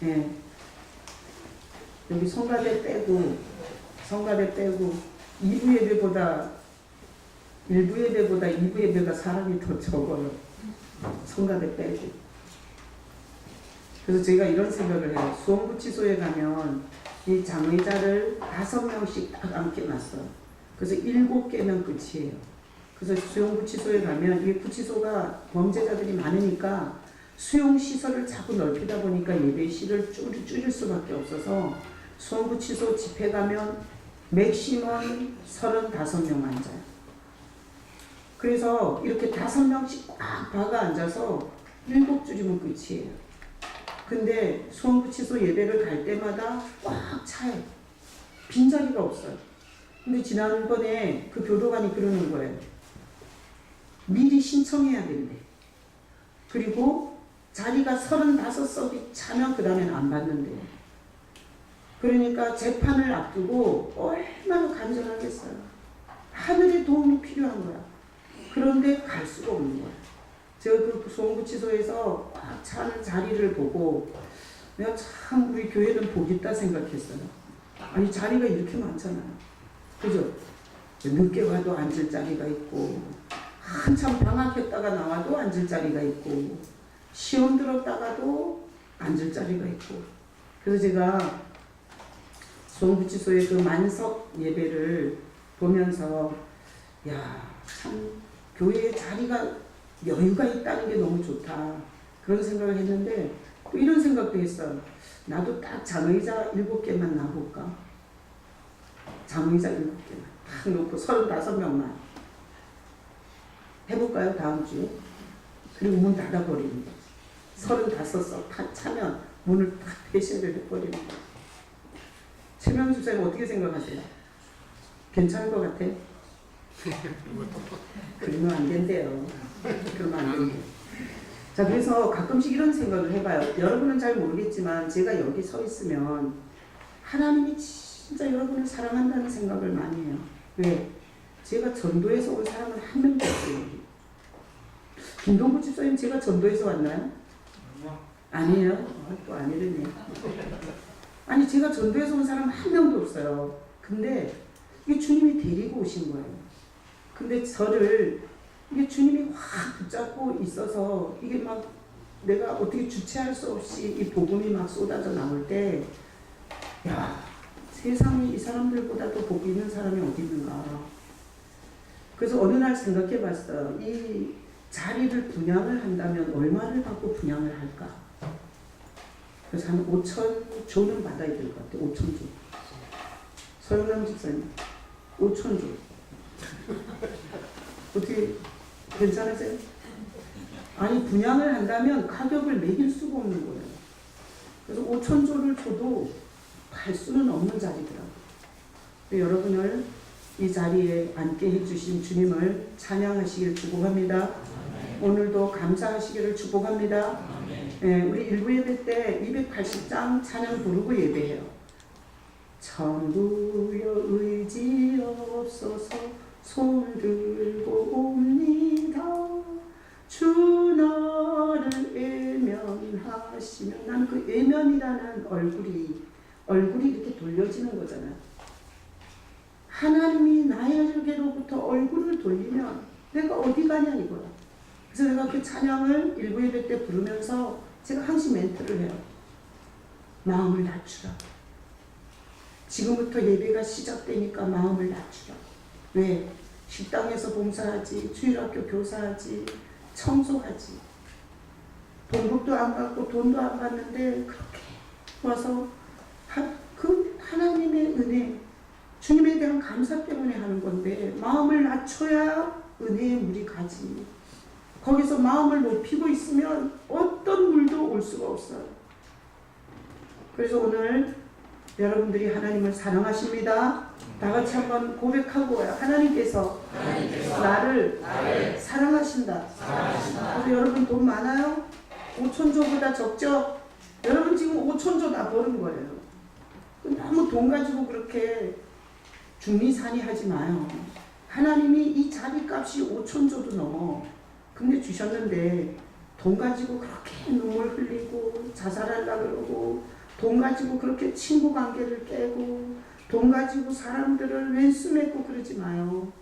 예. 여기 성가대 빼고 2부 예배보다 1부 예배보다 2부 예배가 사람이 더 적어요. 성가대 빼고. 그래서 제가 이런 생각을 해요. 수원구치소에 가면 이 장의자를 5명씩 딱 앉혀놨어요. 그래서 7개면 끝이에요. 그래서 수용구치소에 가면 이 구치소가 범죄자들이 많으니까 수용시설을 자꾸 넓히다 보니까 예배실을 줄일 수밖에 없어서 수원구치소 집회 가면 맥시멈 35명 앉아요. 그래서 이렇게 5명씩 꽉 박아 앉아서 7줄이면 끝이에요. 근데 수원구치소 예배를 갈 때마다 꽉 차요. 빈자리가 없어요. 근데 지난번에 그 교도관이 그러는 거예요. 미리 신청해야 된대. 그리고 자리가 35석이 차면 그 다음엔 안 받는데요. 그러니까 재판을 앞두고 얼마나 간절하겠어요. 하늘의 도움이 필요한 거야. 그런데 갈 수가 없는 거야. 제가 그 수원구치소에서 꽉 찬 자리를 보고 내가 참 우리 교회는 복 있다 생각했어요. 아니 자리가 이렇게 많잖아요. 그죠? 늦게 와도 앉을 자리가 있고 한참 방학했다가 나와도 앉을 자리가 있고 시험 들었다가도 앉을 자리가 있고. 그래서 제가 수원구치소의 그 만석 예배를 보면서 야, 참 교회에 자리가 여유가 있다는 게 너무 좋다 그런 생각을 했는데 또 이런 생각도 했어요. 나도 딱 장의자 7개만 놔볼까? 장의자 7개만 딱 놓고 35명만 해볼까요? 다음 주에? 그리고 문 닫아버리는 거지. 35석 다 차면 문을 딱 폐쇄를 해버리는 거지. 최명수 쌤 어떻게 생각하세요? 괜찮을 것 같아? 그러면 안 된대요. 그러면 안 된대요. 자, 그래서 가끔씩 이런 생각을 해봐요. 여러분은 잘 모르겠지만 제가 여기 서 있으면 하나님이 진짜 여러분을 사랑한다는 생각을 많이 해요. 왜? 제가 전도에서 온 사람은 한 명도 없어요. 김동구 집사님 제가 전도에서 왔나요? 아니에요. 또 아니랬네. 아니 제가 전도에서 온 사람 한 명도 없어요. 근데 이게 주님이 데리고 오신 거예요. 근데 저를 이게 주님이 확 붙잡고 있어서 이게 막 내가 어떻게 주체할 수 없이 이 복음이 막 쏟아져 나올 때 야, 세상에 이 사람들보다 더 복이 있는 사람이 어디 있는가. 그래서 어느 날 생각해 봤어요. 이 자리를 분양을 한다면 얼마를 받고 분양을 할까? 그래서 한 5,000조는 받아야 될 것 같아요. 5,000조. 서영남 집사님 5,000조. 어떻게 괜찮으세요? 아니 분양을 한다면 가격을 매길 수가 없는 거예요. 그래서 5,000조를 줘도 갈 수는 없는 자리더라고요. 여러분을 이 자리에 앉게 해주신 주님을 찬양하시길 축복합니다. 오늘도 감사하시기를 축복합니다. 예, 우리 일부 예배 때 280장 찬양 부르고 예배해요. 천부여 의지 없어서 손을 들고 옵니다. 주 나를 외면하시면 나는 그 외면이라는 얼굴이 이렇게 돌려지는 거잖아요. 하나님이 나에게로부터 얼굴을 돌리면 내가 어디 가냐 이거야. 그래서 내가 그 찬양을 일부 예배 때 부르면서 제가 항상 멘트를 해요. 마음을 낮추라. 지금부터 예배가 시작되니까 마음을 낮추라. 왜? 식당에서 봉사하지, 주일학교 교사하지, 청소하지. 봉급도 안 받고 돈도 안 받는데 그렇게 와서 그 하나님의 은혜, 주님에 대한 감사 때문에 하는 건데 마음을 낮춰야 은혜의 물이 가지. 거기서 마음을 높이고 있으면 어떤 물도 올 수가 없어요. 그래서 오늘 여러분들이 하나님을 사랑하십니다. 다 같이 한번 고백하고 와요. 하나님께서 나를 사랑하신다. 그래서 여러분 돈 많아요? 5,000조보다 적죠? 여러분 지금 5,000조 다 버는 거예요. 너무 돈 가지고 그렇게 중리산이 하지 마요. 하나님이 이 자리값이 5,000조도 넘어. 근데 주셨는데 돈 가지고 그렇게 눈물 흘리고 자살하려고 그러고, 돈 가지고 그렇게 친구 관계를 깨고, 돈 가지고 사람들을 왼수맺고 그러지 마요.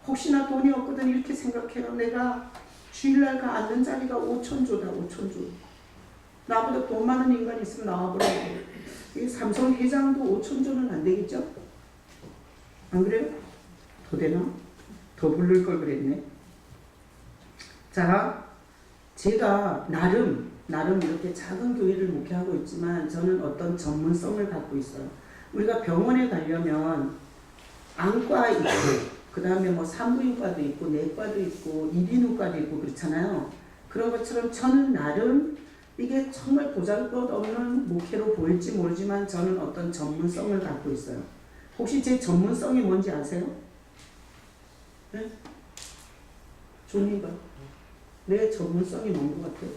혹시나 돈이 없거든 이렇게 생각해요. 내가 주일날 가 앉는 자리가 5천조다. 5천조. 나보다 돈 많은 인간이 있으면 나와보라고. 이 삼성 회장도 5천조는 안 되겠죠? 안 그래요? 더 되나? 더 부를 걸 그랬네. 자, 제가 나름 이렇게 작은 교회를 목회하고 있지만 저는 어떤 전문성을 갖고 있어요. 우리가 병원에 가려면 안과 있고, 그 다음에 뭐 산부인과도 있고, 내과도 있고, 이비인후과도 있고 그렇잖아요. 그런 것처럼 저는 나름 이게 정말 보잘것없는 목회로 보일지 모르지만 저는 어떤 전문성을 갖고 있어요. 혹시 제 전문성이 뭔지 아세요? 네? 종이가 내 전문성이 뭔 것 같아요?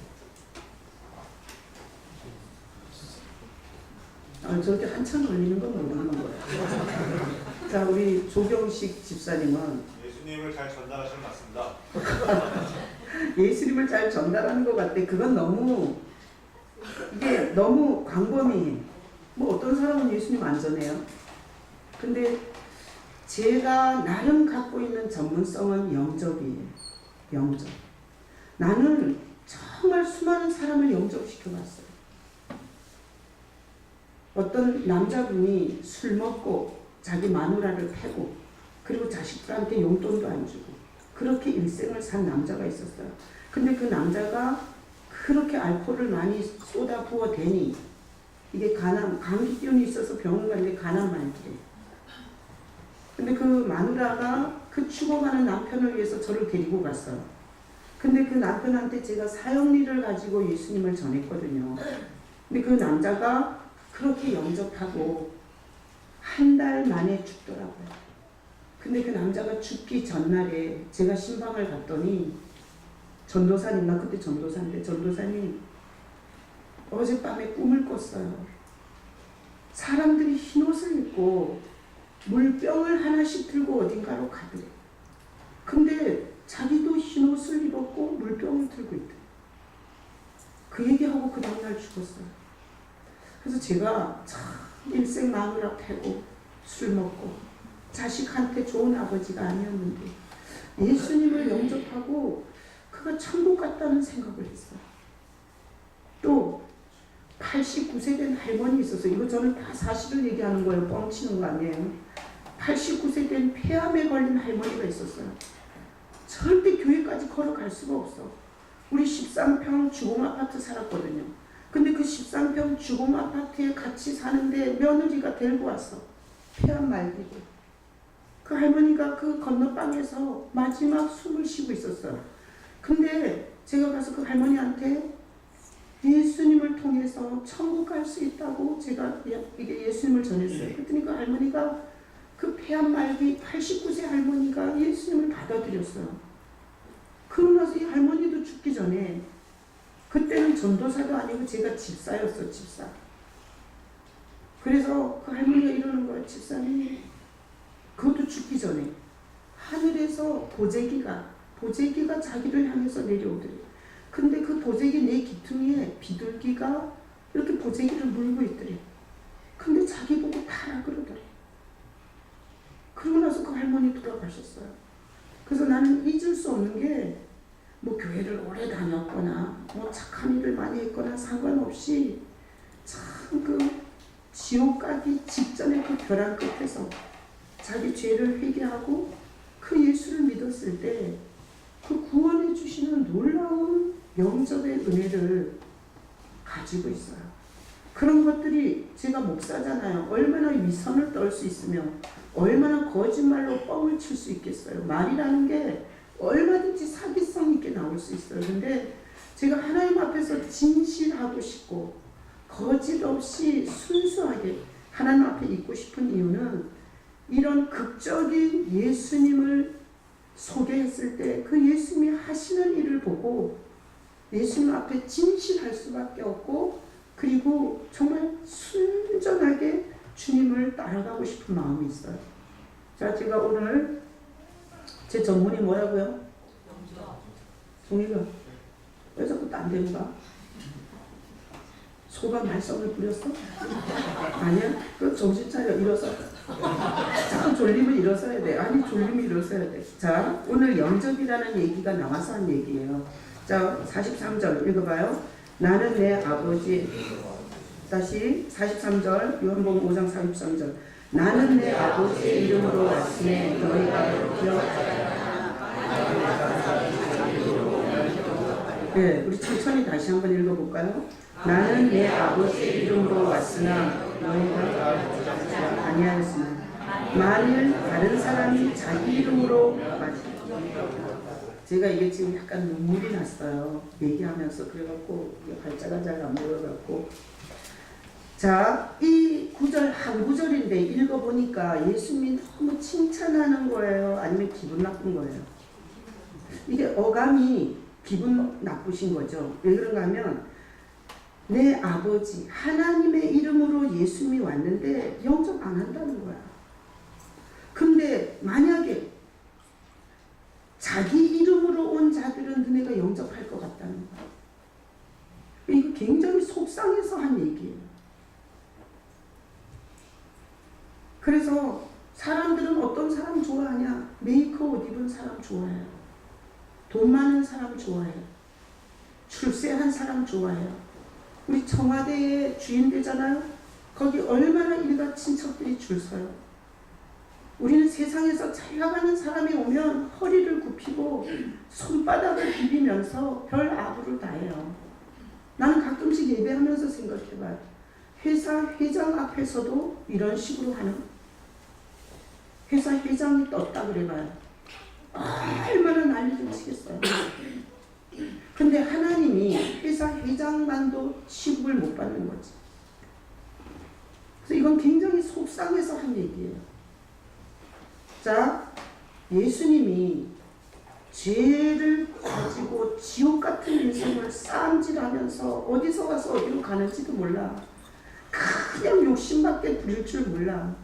저렇게 한참 걸리는 건 모르는 거예요. 자, 우리 조경식 집사님은 예수님을 잘 전달하시는 것 같습니다. 예수님을 잘 전달하는 것 같아. 그건 이게 너무 광범위해. 뭐 어떤 사람은 예수님 안 전해요. 근데 제가 나름 갖고 있는 전문성은 영접이에요. 영접. 나는 정말 수많은 사람을 영접시켜봤어요. 어떤 남자분이 술 먹고 자기 마누라를 패고 그리고 자식들한테 용돈도 안 주고 그렇게 일생을 산 남자가 있었어요. 근데 그 남자가 그렇게 알코올을 많이 쏟아 부어 대니 이게 감기 기운이 있어서 병원 갔는데 간암 말기래. 근데 그 마누라가 그 죽어가는 남편을 위해서 저를 데리고 갔어요. 근데 그 남편한테 제가 사형리를 가지고 예수님을 전했거든요. 근데 그 남자가 그렇게 영접하고 한 달 만에 죽더라고요. 근데 그 남자가 죽기 전날에 제가 신방을 갔더니 전도사님, 나 그때 전도사인데 전도사님 어젯밤에 꿈을 꿨어요. 사람들이 흰옷을 입고 물병을 하나씩 들고 어딘가로 가더래. 근데 자기도 흰옷을 입었고 물병을 들고 있대. 그 얘기하고 그 다음날 죽었어요. 그래서 제가 참 일생 마누라 패고 술 먹고 자식한테 좋은 아버지가 아니었는데 예수님을 영접하고 그가 천국 갔다는 생각을 했어요. 또 89세 된 할머니 있었어요. 이거 저는 다 사실을 얘기하는 거예요. 뻥치는 거 아니에요. 89세 된 폐암에 걸린 할머니가 있었어요. 절대 교회까지 걸어갈 수가 없어. 우리 13평 주공아파트 살았거든요. 근데 그 13평 주공아파트에 같이 사는데 며느리가 데리고 왔어. 폐암 말기고. 그 할머니가 그 건너방에서 마지막 숨을 쉬고 있었어요. 근데 제가 가서 그 할머니한테 예수님을 통해서 천국 갈 수 있다고 제가 이게 예수님을 전했어요. 그랬더니 그 할머니가 그 폐암 말기 89세 할머니가 예수님을 받아들였어요. 그러고 나서 이 할머니도 죽기 전에 그때는 전도사도 아니고 제가 집사였어. 집사. 그래서 그 할머니가 이러는 거예요. 집사님, 그것도 죽기 전에 하늘에서 보재기가 자기를 향해서 내려오더래. 근데 그 보재기 내 귀퉁이에 비둘기가 이렇게 보재기를 물고 있더래. 근데 자기 보고 타라 그러더래. 그러고 나서 그 할머니 돌아가셨어요. 그래서 나는 잊을 수 없는 게 뭐 교회를 오래 다녔거나 뭐 착한 일을 많이 했거나 상관없이 참 그 지옥 가기 직전에 그 벼랑 끝에서 자기 죄를 회개하고 그 예수를 믿었을 때 그 구원해 주시는 놀라운 영접의 은혜를 가지고 있어요. 그런 것들이 제가 목사잖아요. 얼마나 위선을 떨 수 있으며 얼마나 거짓말로 뻥을 칠 수 있겠어요. 말이라는 게 얼마든지 사기성 있게 나올 수 있어요. 근데 제가 하나님 앞에서 진실하고 싶고 거짓 없이 순수하게 하나님 앞에 있고 싶은 이유는 이런 극적인 예수님을 소개했을 때 그 예수님이 하시는 일을 보고 예수님 앞에 진실할 수밖에 없고 그리고 정말 순전하게 주님을 따라가고 싶은 마음이 있어요. 자, 제가 오늘 제 전문이 뭐라고요? 종이가 왜 자꾸 딴 데로 가? 소가 말썽을 부렸어? 아니야? 그 정신 차려. 일어서. 자꾸 졸리면 일어서야 돼. 아니 졸리면 일어서야 돼. 자, 오늘 영접이라는 얘기가 나와서 한 얘기예요. 자, 43절 읽어봐요. 나는 내 아버지. 다시 43절 요한복음 5장 43절. 나는 내 아버지 이름으로 왔으니 너희가 기억하지. 네, 우리 천천히 다시 한번 읽어볼까요? 나는 내 아버지 이름으로 왔으나 너희가 아니하였으나 만일 다른 사람이 자기 이름으로 제가 이게 지금 약간 눈물이 났어요. 얘기하면서 그래갖고 발자가 잘 안 보여갖고 자, 이 구절 한 구절인데 읽어보니까 예수님이 너무 칭찬하는 거예요? 아니면 기분 나쁜 거예요? 이게 어감이 기분 나쁘신 거죠. 왜 그런가 하면 내 아버지 하나님의 이름으로 예수님이 왔는데 영접 안 한다는 거야. 근데 만약에 자기 이름으로 온 자들은 너네가 영접할 것 같다는 거야. 이거 굉장히 속상해서 한 얘기예요. 그래서 사람들은 어떤 사람 좋아하냐? 메이크업 옷 입은 사람 좋아해요. 돈 많은 사람 좋아해요. 출세한 사람 좋아해요. 우리 청와대의 주인 되잖아요. 거기 얼마나 일가 친척들이 줄 서요. 우리는 세상에서 잘 나가는 사람이 오면 허리를 굽히고 손바닥을 비비면서 별 아부를 다해요. 나는 가끔씩 예배하면서 생각해봐요. 회사 회장 앞에서도 이런 식으로 하는 회사 회장이 떴다 그래봐요. 얼마나 난리를 치겠어요. 근데 하나님이 회사 회장만도 취급을 못 받는 거지. 그래서 이건 굉장히 속상해서 한 얘기예요. 자, 예수님이 죄를 가지고 지옥 같은 인생을 싸움질하면서 어디서 와서 어디로 가는지도 몰라. 그냥 욕심밖에 부릴 줄 몰라.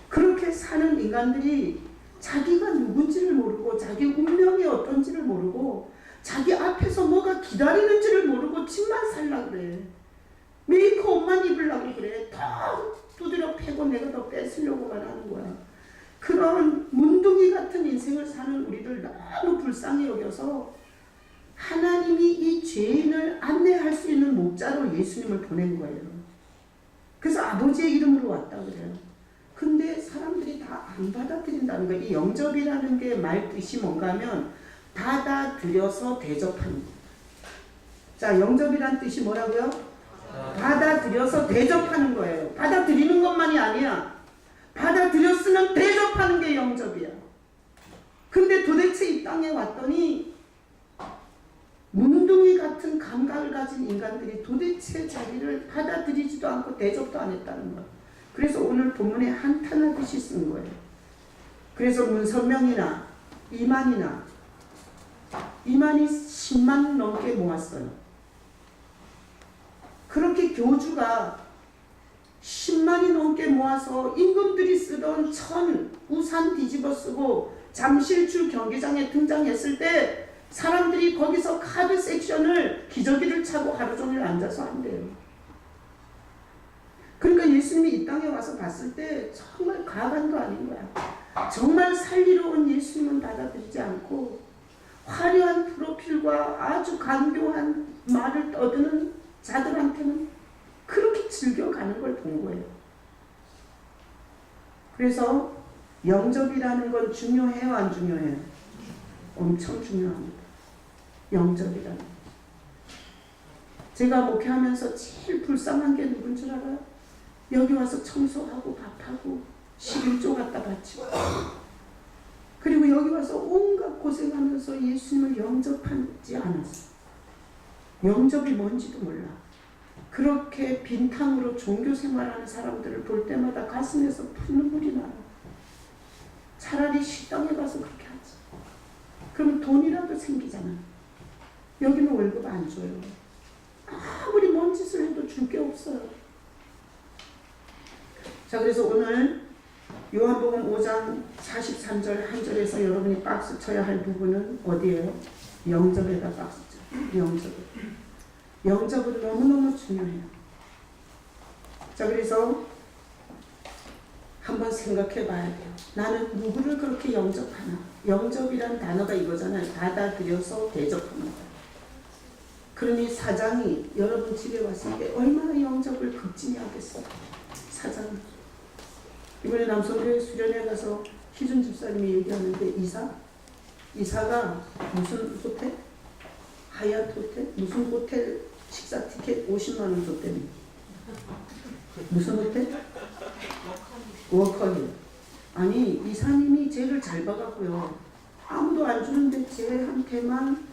그렇게 사는 인간들이 자기가 누군지를 모르고 자기 운명이 어떤지를 모르고 자기 앞에서 뭐가 기다리는지를 모르고 집만 살라 그래. 메이크업 옷만 입으려고 그래. 다 두드려 패고 내가 더 뺏으려고만 하는 거야. 그런 문둥이 같은 인생을 사는 우리를 너무 불쌍히 여겨서 하나님이 이 죄인을 안내할 수 있는 목자로 예수님을 보낸 거예요. 그래서 아버지의 이름으로 왔다 그래요. 근데 사람들이 다 안 받아들인다는 거예요. 이 영접이라는 게 말 뜻이 뭔가 하면 받아들여서 대접하는 거예요. 자, 영접이란 뜻이 뭐라고요? 받아들여서 대접하는 거예요. 받아들이는 것만이 아니야. 받아들였으면 대접하는 게 영접이야. 근데 도대체 이 땅에 왔더니 문둥이 같은 감각을 가진 인간들이 도대체 자기를 받아들이지도 않고 대접도 안 했다는 거야. 그래서 오늘 본문에 한탄하듯이 쓴 거예요. 그래서 문선명이나 이만이 10만 넘게 모았어요. 그렇게 교주가 10만이 넘게 모아서 임금들이 쓰던 천 우산 뒤집어 쓰고 잠실출 경기장에 등장했을 때 사람들이 거기서 카드 섹션을 기저귀를 차고 하루 종일 앉아서 한대요. 그러니까 예수님이 이 땅에 와서 봤을 때 정말 가관도 아닌 거야. 정말 살리러 온 예수님은 받아들이지 않고 화려한 프로필과 아주 간교한 말을 떠드는 자들한테는 그렇게 즐겨가는 걸 본 거예요. 그래서 영접이라는 건 중요해요, 안 중요해요? 엄청 중요합니다. 영접이라는 거. 제가 목회하면서 제일 불쌍한 게 누군 줄 알아요? 여기 와서 청소하고 밥하고 11조 갖다 바치고 그리고 여기 와서 온갖 고생하면서 예수님을 영접하지 않았어. 영접이 뭔지도 몰라. 그렇게 빈탕으로 종교 생활하는 사람들을 볼 때마다 가슴에서 눈물이 나요. 차라리 식당에 가서 그렇게 하지. 그러면 돈이라도 생기잖아. 여기는 월급 안 줘요. 아무리 뭔 짓을 해도 줄 게 없어요. 자, 그래서 오늘 요한복음 5장 43절 한 절에서 여러분이 박수 쳐야 할 부분은 어디예요? 영접에다 박수죠. 영접은 너무너무 중요해요. 자, 그래서 한번 생각해 봐야 돼요. 나는 누구를 그렇게 영접하나? 영접이란 단어가 이거잖아요. 받아들여서 대접하는 거예요. 그러니 사장이 여러분 집에 왔을 때 얼마나 영접을 극진히 하겠어요. 사장이. 이번에 남성교회 수련회 가서 희준 집사님이 얘기하는데 이사가 무슨 호텔? 하얏트 호텔? 무슨 호텔 식사 티켓 50만 원 줬대요. 무슨 호텔? 워커힐. 아니 이사님이 쟤를 잘 봐가고요. 아무도 안 주는데 쟤한테만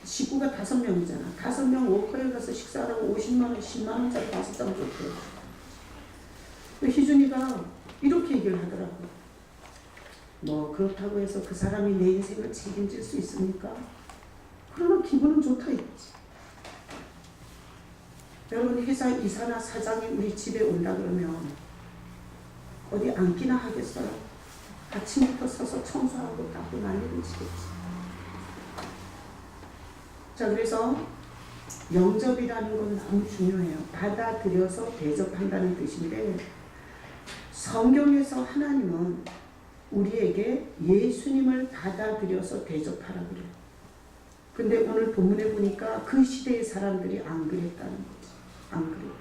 식구가 5명이잖아. 5명 워커힐 가서 식사하라고 50만 원, 10만 원짜리 5장 줬대요. 희준이가 이렇게 얘기를 하더라고요. 뭐 그렇다고 해서 그 사람이 내 인생을 책임질 수 있습니까? 그러나 기분은 좋다 했지. 여러분 회사 이사나 사장이 우리 집에 온다 그러면 어디 앉기나 하겠어요? 아침부터 서서 청소하고 닦고 난리를 치겠지. 자, 그래서 영접이라는 건 너무 중요해요. 받아들여서 대접한다는 뜻인데 성경에서 하나님은 우리에게 예수님을 받아들여서 대접하라 그래요. 근데 오늘 본문에 보니까 그 시대의 사람들이 안 그랬다는 거지. 안 그랬다.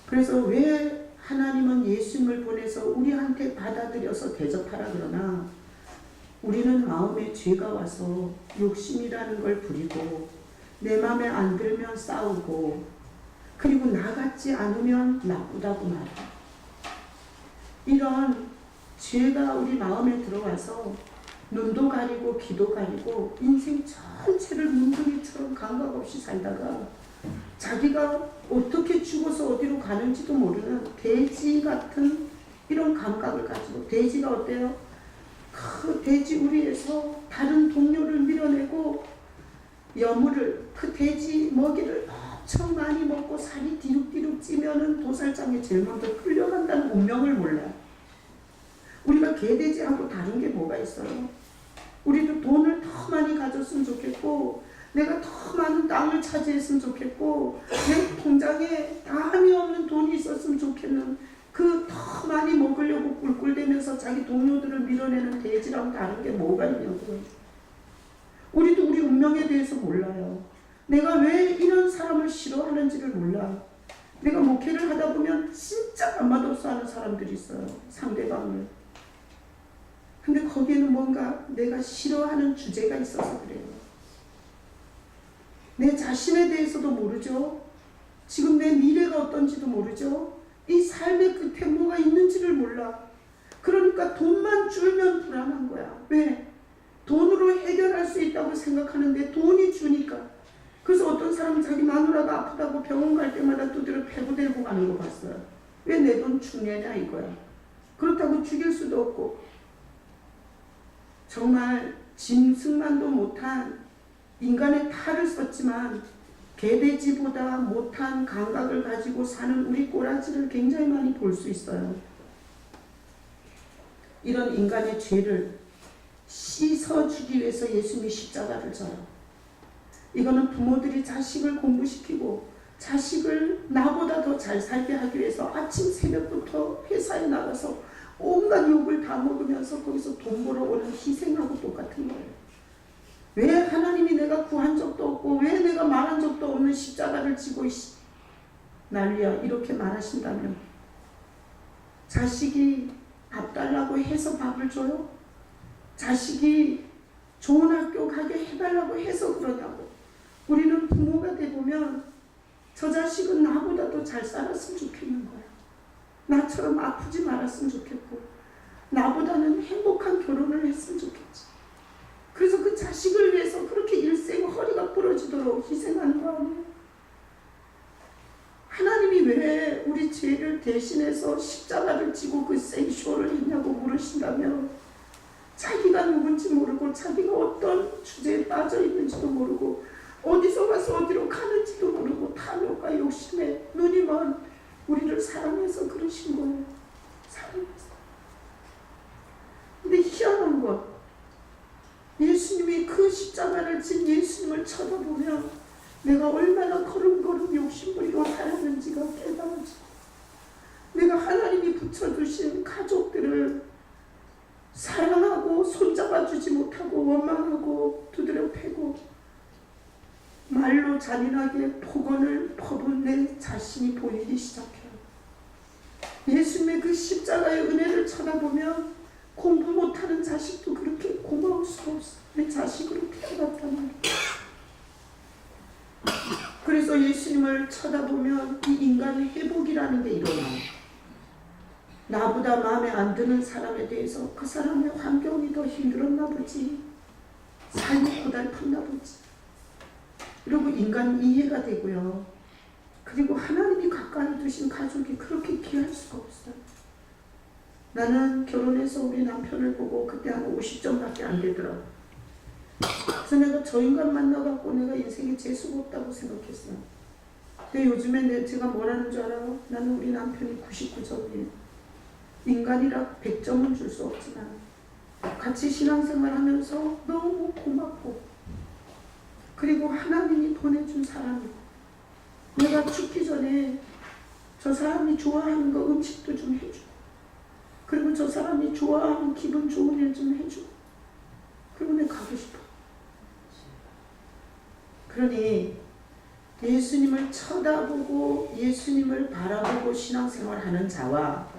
그래서 왜 하나님은 예수님을 보내서 우리한테 받아들여서 대접하라 그러나 우리는 마음에 죄가 와서 욕심이라는 걸 부리고 내 마음에 안 들면 싸우고 그리고 나 같지 않으면 나쁘다고 말해. 이런 죄가 우리 마음에 들어와서 눈도 가리고 귀도 가리고 인생 전체를 문둥이처럼 감각 없이 살다가 자기가 어떻게 죽어서 어디로 가는지도 모르는 돼지 같은 이런 감각을 가지고 돼지가 어때요? 그 돼지 우리에서 다른 동료를 밀어내고 여물을 그 돼지 먹이를 엄청 많이 먹고 살이 디룩디룩 찌면은 도살장에 제일 먼저 끌려간다는 운명을 몰라요. 우리가 개돼지하고 다른 게 뭐가 있어요? 우리도 돈을 더 많이 가졌으면 좋겠고 내가 더 많은 땅을 차지했으면 좋겠고 내 통장에 담이 없는 돈이 있었으면 좋겠는 그 더 많이 먹으려고 꿀꿀대면서 자기 동료들을 밀어내는 돼지랑 다른 게 뭐가 있냐고요. 우리도 우리 운명에 대해서 몰라요. 내가 왜 이런 사람을 싫어하는지를 몰라. 내가 목회를 하다 보면 진짜 간맛없어 하는 사람들이 있어요. 상대방을. 근데 거기에는 뭔가 내가 싫어하는 주제가 있어서 그래요. 내 자신에 대해서도 모르죠. 지금 내 미래가 어떤지도 모르죠. 이 삶의 끝에 뭐가 있는지를 몰라. 그러니까 돈만 줄면 불안한 거야. 왜? 돈으로 해결할 수 있다고 생각하는데 돈이 주니까. 그래서 어떤 사람은 자기 마누라가 아프다고 병원 갈 때마다 두드려 패고 데리고 가는 거 봤어요. 왜 내 돈 중요하냐 이거야. 그렇다고 죽일 수도 없고. 정말 짐승만도 못한 인간의 탈을 썼지만 개돼지보다 못한 감각을 가지고 사는 우리 꼬라지를 굉장히 많이 볼 수 있어요. 이런 인간의 죄를 씻어주기 위해서 예수님이 십자가를 져요. 이거는 부모들이 자식을 공부시키고 자식을 나보다 더 잘 살게 하기 위해서 아침 새벽부터 회사에 나가서 온갖 욕을 다 먹으면서 거기서 돈 벌어오는 희생하고 똑같은 거예요. 왜 하나님이 내가 구한 적도 없고 왜 내가 말한 적도 없는 십자가를 지고 난리야 이렇게 말하신다면 자식이 밥 달라고 해서 밥을 줘요? 자식이 좋은 학교 가게 해달라고 해서 그러냐고. 우리는 부모가 돼보면 저 자식은 나보다 더 잘 살았으면 좋겠는 거야. 나처럼 아프지 말았으면 좋겠고 나보다는 행복한 결혼을 했으면 좋겠지. 그래서 그 자식을 위해서 그렇게 일생 허리가 부러지도록 희생하는 거 아니에요? 하나님이 왜 우리 죄를 대신해서 십자가를 지고 그 생쇼를 했냐고 물으신다면 자기가 누군지 모르고 자기가 어떤 주제에 빠져 있는지도 모르고 어디서 가서 어디로 가는지도 모르고 탐욕과 욕심에 눈이 먼 우리를 사랑해서 그러신 거예요. 사랑해서. 근데 희한한 건 예수 진 예수님을 쳐다보면 내가 얼마나 걸음걸음 욕심부리고 살았는지가 깨달아지고, 내가 하나님이 붙여주신 가족들을 사랑하고 손잡아주지 못하고 원망하고 두드려 패고 말로 잔인하게 폭언을 퍼부은 내 자신이 보이기 시작해요. 예수님의 그 십자가의 은혜를 쳐다보면 공부 못하는 자식도 그렇게 고마울 수가 없어. 내 자식으로 태어났단 말이야. 그래서 예수님을 쳐다보면 이 인간의 회복이라는 게 일어나요. 나보다 마음에 안 드는 사람에 대해서 그 사람의 환경이 더 힘들었나 보지, 삶이 고달팠나 보지, 그리고 인간 이해가 되고요. 그리고 하나님이 가까이 두신 가족이 그렇게 귀할 수가 없어요. 나는 결혼해서 우리 남편을 보고 그때 한 50점밖에 안 되더라고. 그래서 내가 저 인간 만나갖고 내가 인생에 재수가 없다고 생각했어요. 근데 요즘에 제가 뭐라는 줄 알아요? 나는 우리 남편이 99점이에요. 인간이라 100점은 줄 수 없지만 같이 신앙생활 하면서 너무 고맙고, 그리고 하나님이 보내준 사람이고, 내가 죽기 전에 저 사람이 좋아하는 거 음식도 좀 해주고, 그리고 저 사람이 좋아하는 기분 좋은 일 좀 해주고, 그리고 내가 가고 싶어. 그러니 예수님을 쳐다보고 예수님을 바라보고 신앙생활하는 자와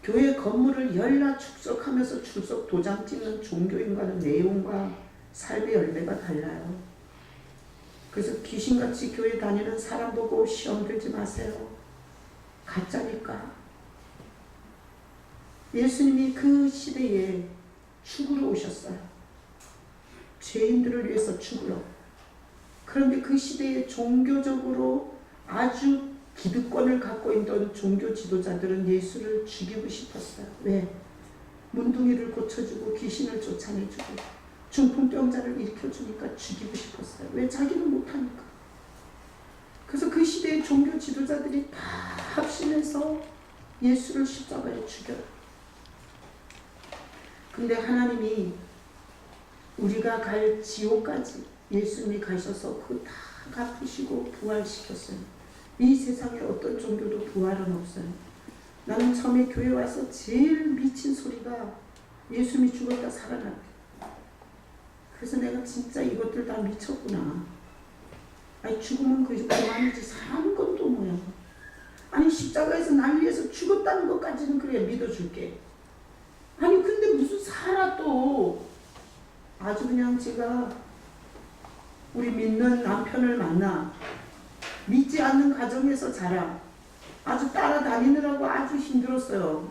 교회 건물을 열라 축석하면서 출석 도장 찍는 종교인과는 내용과 삶의 열매가 달라요. 그래서 귀신같이 교회 다니는 사람 보고 시험 들지 마세요. 가짜니까. 예수님이 그 시대에 죽으러 오셨어요. 죄인들을 위해서 죽으러. 그런데 그 시대에 종교적으로 아주 기득권을 갖고 있던 종교 지도자들은 예수를 죽이고 싶었어요. 왜? 문둥이를 고쳐주고 귀신을 쫓아내주고 중풍병자를 일으켜주니까 죽이고 싶었어요. 왜? 자기는 못하니까. 그래서 그 시대의 종교 지도자들이 다 합심해서 예수를 십자가에 죽여요. 근데 하나님이 우리가 갈 지옥까지 예수님이 가셔서 그거 다 갚으시고 부활시켰어요. 이 세상에 어떤 종교도 부활은 없어요. 나는 처음에 교회 와서 제일 미친 소리가 예수님이 죽었다 살아났대. 그래서 내가 진짜 이것들 다 미쳤구나. 아니 죽으면 그만이지 사는 건 또 뭐야. 아니 십자가에서 날 위해서 죽었다는 것까지는 그래 믿어줄게. 아니 근데 무슨 살아 또. 아주 그냥 제가 우리 믿는 남편을 만나 믿지 않는 가정에서 자라. 아주 따라다니느라고 아주 힘들었어요.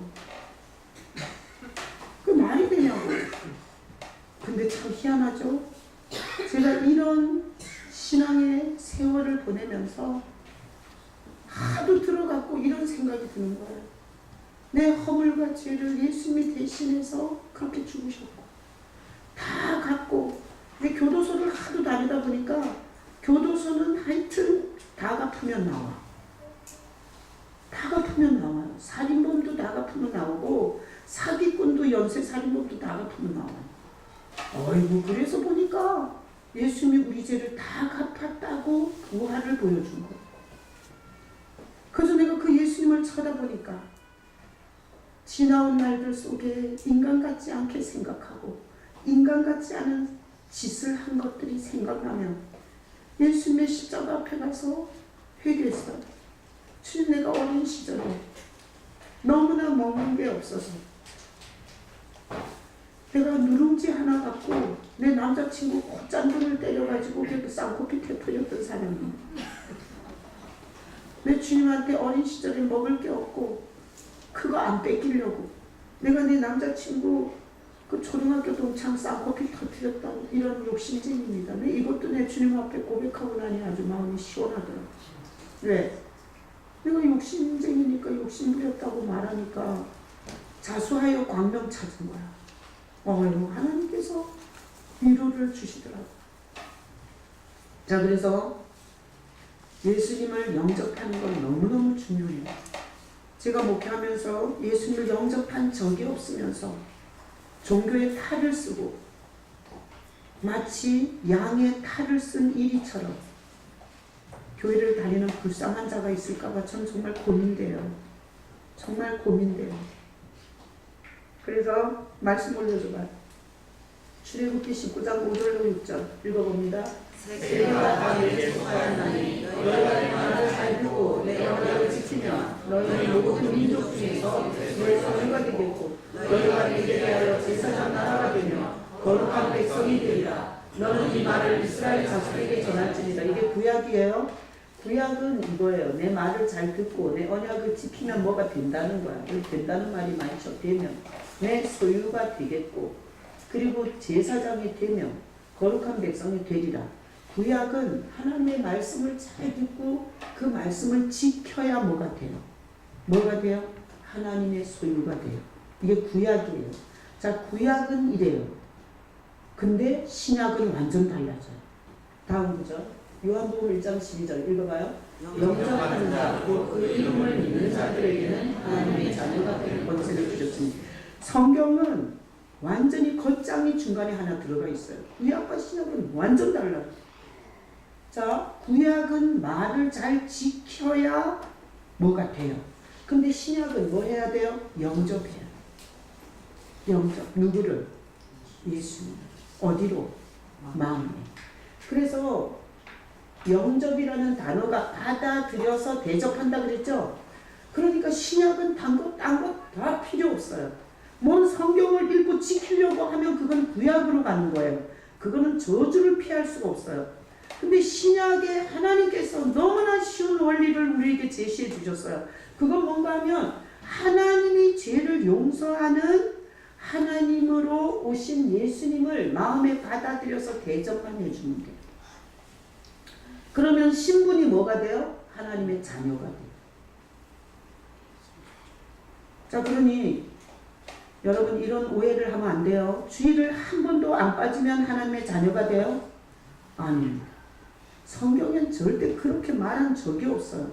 그 말이 되냐고. 근데 참 희한하죠. 제가 이런 신앙의 세월을 보내면서 하도 들어갔고 이런 생각이 드는 거예요. 내 허물과 죄를 예수님이 대신해서 그렇게 죽으셨고 다 갖고. 근데 교도소를 하도 다니다 보니까 교도소는 하여튼 다 갚으면 나와. 다 갚으면 나와요. 살인범도 다 갚으면 나오고 사기꾼도 연쇄살인범도 다 갚으면 나와요. 어이구 그래서 보니까 예수님이 우리 죄를 다 갚았다고 부활을 보여준 거예요. 그래서 내가 그 예수님을 쳐다보니까 지나온 날들 속에 인간 같지 않게 생각하고 인간 같지 않은 짓을 한 것들이 생각나면 예수님의 십자가 앞에 가서 회개했어요. 주님 내가 어린 시절에 너무나 먹는 게 없어서 내가 누룽지 하나 갖고 내 남자친구 콧잔등을 때려가지고 그 쌍코피 태포였던 사람이에요. 내 주님한테 어린 시절에 먹을 게 없고 그거 안 뺏기려고 내가 내 남자친구 그 초등학교 동창 쌍코피 터뜨렸던 이런 욕심쟁이입니다. 근데 이것도 내 주님 앞에 고백하고 나니 아주 마음이 시원하더라고요. 왜? 내가 욕심쟁이니까 욕심부렸다고 말하니까 자수하여 광명 찾은 거야. 하나님께서 위로를 주시더라고요. 자, 그래서 예수님을 영접하는 건 너무너무 중요해요. 제가 목회하면서 예수님을 영접한 적이 없으면서 종교의 탈을 쓰고 마치 양의 탈을 쓴 이리처럼 교회를 다니는 불쌍한 자가 있을까봐 전 정말 고민돼요. 정말 고민돼요. 그래서 말씀 올려줘봐. 출애굽기 19장 5절로 6절 읽어봅니다. 세계가 너희를 속하였나니 너희가 내 말을 잘 듣고 내 언약을 지키면 너희는 모든 민족 중에서 내 소유가 되겠고 너희가 내게 대하여 제사장 나라가 되며 거룩한 백성이 되리라. 너는 이 말을 이스라엘 자손에게 전할지니라. 이게 구약이에요. 구약은 이거예요. 내 말을 잘 듣고 내 언약을 지키면 뭐가 된다는 거야. 된다는 말이 많죠. 되면 내 소유가 되겠고 그리고 제사장이 되면 거룩한 백성이 되리라. 구약은 하나님의 말씀을 잘 듣고 그 말씀을 지켜야 뭐가 돼요? 뭐가 돼요? 하나님의 소유가 돼요. 이게 구약이에요. 자, 구약은 이래요. 근데 신약은 완전 달라져요. 다음 구절. 요한복음 1장 12절 읽어봐요. 영접하는 자, 곧 그 이름을 믿는 자들에게는 하나님의 자녀가 되는 권세를 주셨으니. 성경은 완전히 겉장이 중간에 하나 들어가 있어요. 구약과 신약은 완전 달라요. 자, 구약은 말을 잘 지켜야 뭐가 돼요. 근데 신약은 뭐 해야 돼요? 영접해야. 영접. 누구를? 예수님. 어디로? 마음에. 그래서 영접이라는 단어가 받아들여서 대접한다 그랬죠? 그러니까 신약은 딴 것 다 필요 없어요. 뭔 성경을 읽고 지키려고 하면 그건 구약으로 가는 거예요. 그거는 저주를 피할 수가 없어요. 근데 신약에 하나님께서 너무나 쉬운 원리를 우리에게 제시해 주셨어요. 그건 뭔가 하면 하나님이 죄를 용서하는 하나님으로 오신 예수님을 마음에 받아들여서 대접만 해주는 거예요. 그러면 신분이 뭐가 돼요? 하나님의 자녀가 돼요. 자, 그러니 여러분 이런 오해를 하면 안 돼요. 주일을 한 번도 안 빠지면 하나님의 자녀가 돼요? 아닙니다. 성경엔 절대 그렇게 말한 적이 없어요.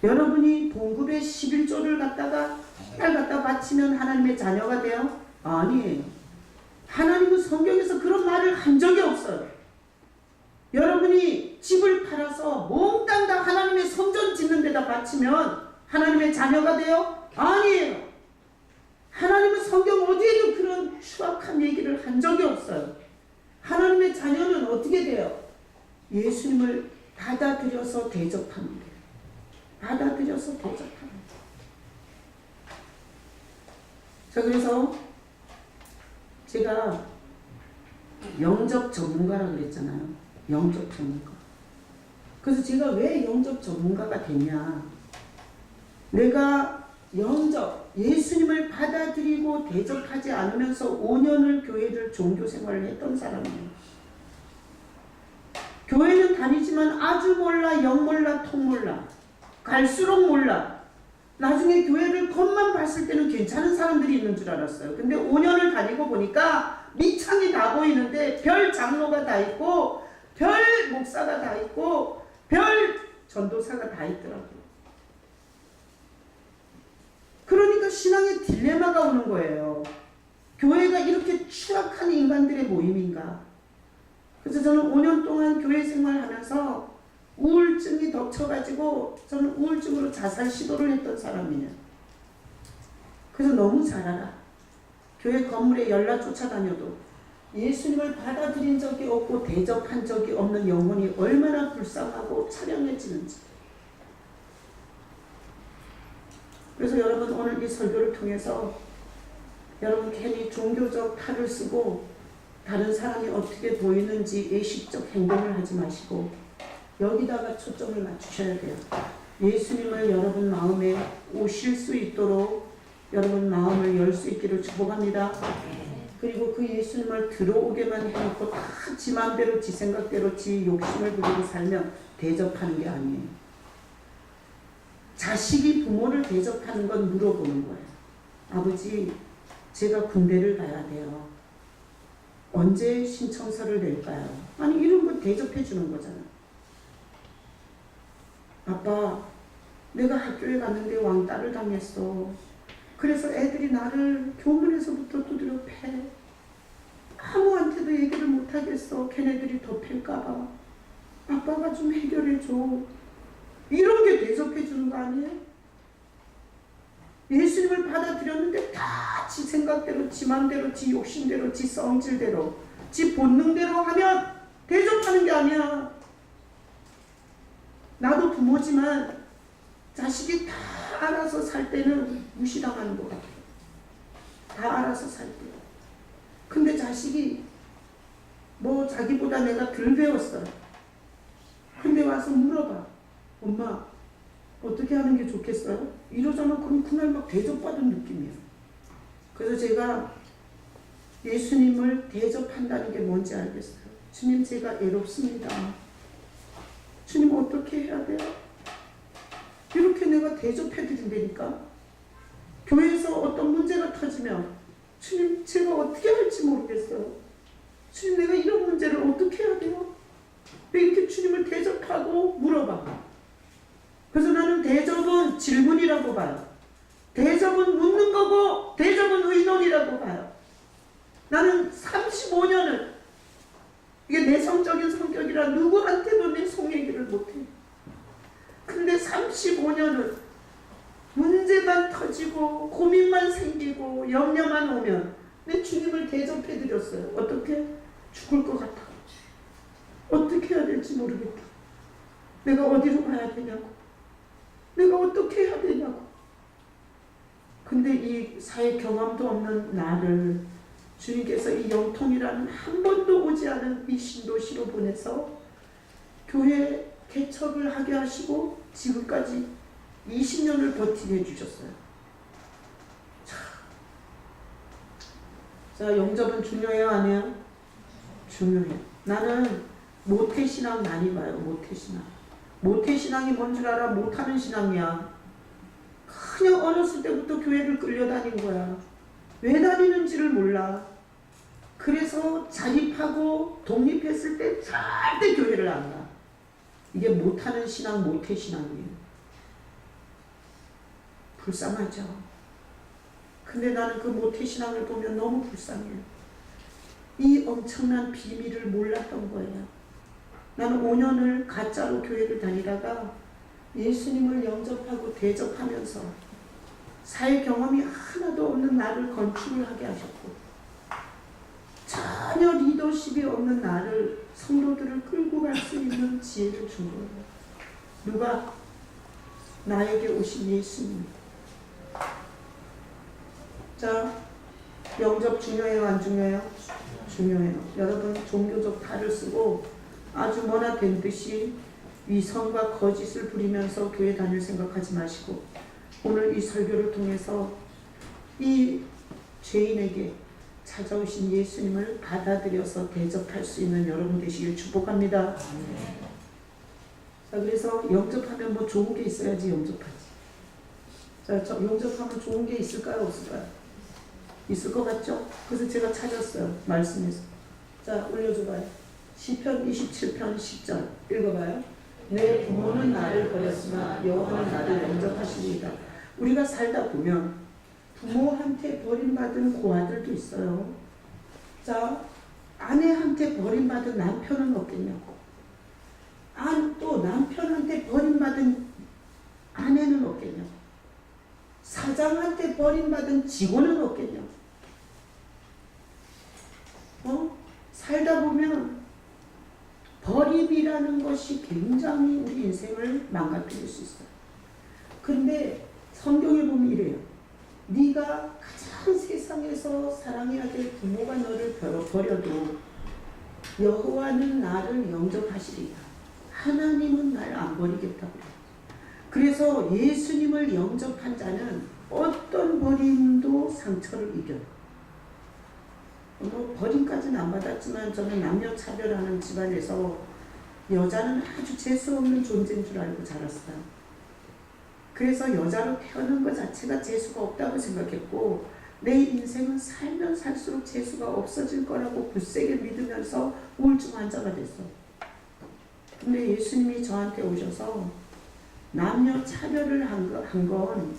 여러분이 봉급의 11조를 갖다가 달 갖다 바치면 하나님의 자녀가 돼요? 아니에요. 하나님은 성경에서 그런 말을 한 적이 없어요. 여러분이 집을 팔아서 몽땅 다 하나님의 성전 짓는 데다 바치면 하나님의 자녀가 돼요? 아니에요. 하나님은 성경 어디에도 그런 추악한 얘기를 한 적이 없어요. 하나님의 자녀는 어떻게 돼요? 예수님을 받아들여서 대접하는 거예요. 받아들여서 대접하는 거예요. 자, 그래서 제가 영접 전문가라고 그랬잖아요. 영접 전문가. 그래서 제가 왜 영접 전문가가 됐냐. 내가 영접, 예수님을 받아들이고 대접하지 않으면서 5년을 교회를 종교 생활을 했던 사람이에요. 교회는 다니지만 아주 몰라, 영 몰라, 통 몰라. 갈수록 몰라. 나중에 교회를 겉만 봤을 때는 괜찮은 사람들이 있는 줄 알았어요. 근데 5년을 다니고 보니까 밑창이 다 보이는데 별 장로가 다 있고 별 목사가 다 있고 별 전도사가 다 있더라고요. 그러니까 신앙의 딜레마가 오는 거예요. 교회가 이렇게 추악한 인간들의 모임인가? 그래서 저는 5년 동안 교회 생활하면서 우울증이 덮쳐가지고 저는 우울증으로 자살 시도를 했던 사람이에요. 그래서 너무 잘 알아. 교회 건물에 연락 쫓아다녀도 예수님을 받아들인 적이 없고 대접한 적이 없는 영혼이 얼마나 불쌍하고 차량해지는지. 그래서 여러분 오늘 이 설교를 통해서 여러분 괜히 종교적 탈을 쓰고 다른 사람이 어떻게 보이는지 의식적 행동을 하지 마시고 여기다가 초점을 맞추셔야 돼요. 예수님을 여러분 마음에 오실 수 있도록 여러분 마음을 열 수 있기를 축복합니다. 그리고 그 예수님을 들어오게만 해놓고 다 지 마음대로 지 생각대로 지 욕심을 부리고 살면 대접하는 게 아니에요. 자식이 부모를 대접하는 건 물어보는 거예요. 아버지, 제가 군대를 가야 돼요. 언제 신청서를 낼까요? 아니 이런 거 대접해 주는 거잖아. 아빠, 내가 학교에 갔는데 왕따를 당했어. 그래서 애들이 나를 교문에서부터 두드려 패. 아무한테도 얘기를 못하겠어. 걔네들이 덮일까봐. 아빠가 좀 해결해줘. 이런 게 대접해 주는 거 아니에요? 예수님을 받아들였는데 다 지 생각대로, 지 맘대로, 지 욕심대로, 지 성질대로, 지 본능대로 하면 대접하는 게 아니야. 나도 부모지만 자식이 다 알아서 살 때는 무시당하는 것 같아. 다 알아서 살 때. 근데 자식이 뭐 자기보다 내가 덜 배웠어. 근데 와서 물어봐. 엄마 어떻게 하는 게 좋겠어요? 이러잖아. 그럼 그날 막 대접받은 느낌이야. 그래서 제가 예수님을 대접한다는 게 뭔지 알겠어요. 주님, 제가 애롭습니다. 주님, 어떻게 해야 돼요? 이렇게 내가 대접해 드린다니까. 교회에서 어떤 문제가 터지면 주님, 제가 어떻게 할지 모르겠어요. 주님, 내가 이런 문제를 어떻게 해야 돼요? 왜 이렇게 주님을 대접하고 물어봐. 그래서 나는 대접은 질문이라고 봐요. 대접은 묻는 거고 대접은 의논이라고 봐요. 나는 35년을, 이게 내성적인 성격이라 누구한테도 내 속 얘기를 못해. 근데 35년을 문제만 터지고 고민만 생기고 염려만 오면 내 주님을 대접해 드렸어요. 어떻게? 죽을 것 같아. 어떻게 해야 될지 모르겠다. 내가 어디로 가야 되냐고. 내가 어떻게 해야 되냐고. 근데 이 사회 경험도 없는 나를 주님께서 이 영통이라는 한 번도 오지 않은 이 신도시로 보내서 교회 개척을 하게 하시고 지금까지 20년을 버티게 해주셨어요. 자, 영접은 중요해요, 아니에요? 중요해요. 나는 모태신앙 많이 봐요. 모태신앙. 모태신앙이 뭔 줄 알아? 못하는 신앙이야. 그냥 어렸을 때부터 교회를 끌려다닌 거야. 왜 다니는지를 몰라. 그래서 자립하고 독립했을 때 절대 교회를 안 가. 이게 못하는 신앙, 모태신앙이에요. 불쌍하죠. 근데 나는 그 모태신앙을 보면 너무 불쌍해요. 이 엄청난 비밀을 몰랐던 거예요. 나는 5년을 가짜로 교회를 다니다가 예수님을 영접하고 대접하면서 사회 경험이 하나도 없는 나를 건축을 하게 하셨고 전혀 리더십이 없는 나를, 성도들을 끌고 갈 수 있는 지혜를 준 거예요. 누가? 나에게 오신 예수님. 자, 영접 중요해요, 안 중요해요? 중요해요. 여러분, 종교적 탈을 쓰고 아주 뭐나 된 듯이 위선과 거짓을 부리면서 교회 다닐 생각하지 마시고 오늘 이 설교를 통해서 이 죄인에게 찾아오신 예수님을 받아들여서 대접할 수 있는 여러분 되시길 축복합니다. 자, 그래서 영접하면 뭐 좋은 게 있어야지 영접하지. 자, 영접하면 좋은 게 있을까요, 없을까요? 있을 것 같죠? 그래서 제가 찾았어요, 말씀에서. 자, 올려줘봐요. 시편 27편 10절 읽어봐요. 내 부모는 나를 버렸으나 여호와는 나를 영접하시리이다. 우리가 살다 보면 부모한테 버림받은 고아들도 있어요. 자, 아내한테 버림받은 남편은 없겠냐고. 또 남편한테 버림받은 아내는 없겠냐고. 사장한테 버림받은 직원은 없겠냐고. 살다 보면 버림이라는 것이 굉장히 우리 인생을 망가뜨릴 수 있어요. 근데 성경에 보면 이래요. 네가 가장 세상에서 사랑해야 될 부모가 너를 버려도 여호와는 나를 영접하시리라. 하나님은 날 안 버리겠다고. 그래서 예수님을 영접한 자는 어떤 버림도 상처를 이겨요. 버림까지는 안 받았지만 저는 남녀 차별하는 집안에서 여자는 아주 재수 없는 존재인 줄 알고 자랐어요. 그래서 여자로 태어난 것 자체가 재수가 없다고 생각했고 내 인생은 살면 살수록 재수가 없어질 거라고 굳세게 믿으면서 우울증 환자가 됐어. 근데 예수님이 저한테 오셔서 남녀 차별을 한 건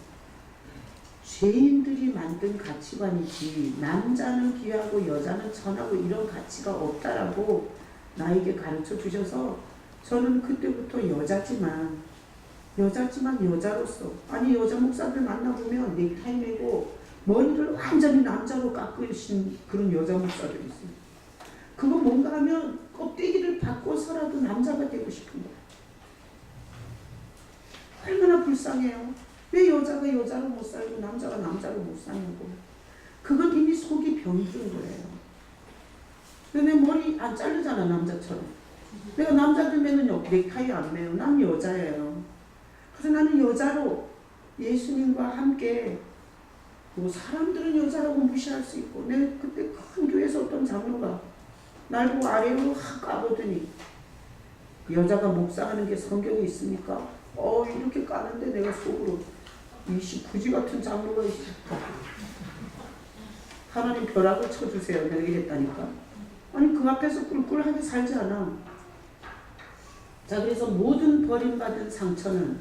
죄인들이 만든 가치관이지 남자는 귀하고 여자는 천하고 이런 가치가 없다라고 나에게 가르쳐 주셔서 저는 그때부터 여자지만 여자로서 아니 여자 목사들 만나보면 넥타이 매고 머리를 완전히 남자로 깎으신 그런 여자 목사들이 있어요. 그거 뭔가 하면 껍데기를 바꿔서라도 남자가 되고 싶은 거예요. 얼마나 불쌍해요. 왜 여자가 여자로 못 살고 남자가 남자로 못 사냐고. 그건 이미 속이 병든 거예요. 근데 머리 안 자르잖아 남자처럼. 내가 남자 되면은 넥타이 안 매요. 난 여자예요. 그래서 나는 여자로 예수님과 함께 뭐 사람들은 여자라고 무시할 수 있고 내가 그때 큰 교회에서 어떤 장로가 날 보고 아래로 확 까보더니 여자가 묵상하는 게 성경에 있습니까? 이렇게 까는데 내가 속으로 이씨 구지 같은 장로가 있어. 하나님 벼락을 쳐주세요. 내가 이랬다니까. 아니 그 앞에서 꿀꿀하게 살지 않아. 자 그래서 모든 버림받은 상처는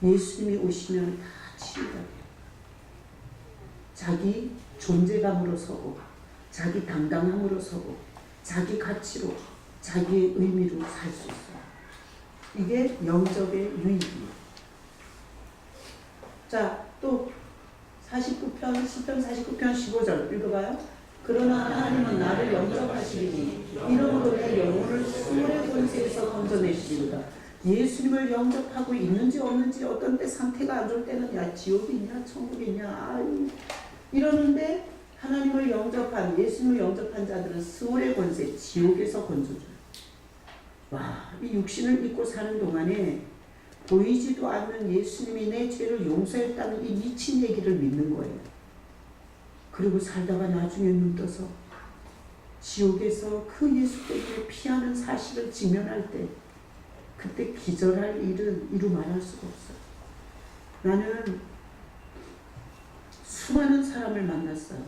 예수님이 오시면 다 치유가 돼요. 자기 존재감으로 서고 자기 당당함으로 서고 자기 가치로 자기의 의미로 살 수 있어요. 이게 영접의 유익이에요. 자, 또 49편, 시편 49편 15절 읽어봐요. 그러나 하나님은 나를 영접하시리니 이러므로 내 영혼을 수월의 권세에서 건져내시리로다. 예수님을 영접하고 있는지 없는지 어떤 때 상태가 안 좋을 때는 야 지옥이 있냐 천국이 있냐 이러는데 하나님을 영접한 예수님을 영접한 자들은 수월의 권세 지옥에서 건져줘요. 와, 이 육신을 입고 사는 동안에 보이지도 않는 예수님이 내 죄를 용서했다는 이 미친 얘기를 믿는 거예요. 그리고 살다가 나중에 눈 떠서 지옥에서 그 예수 때문에 피하는 사실을 직면할 때 그때 기절할 일은 이루 말할 수가 없어요. 나는 수많은 사람을 만났어요.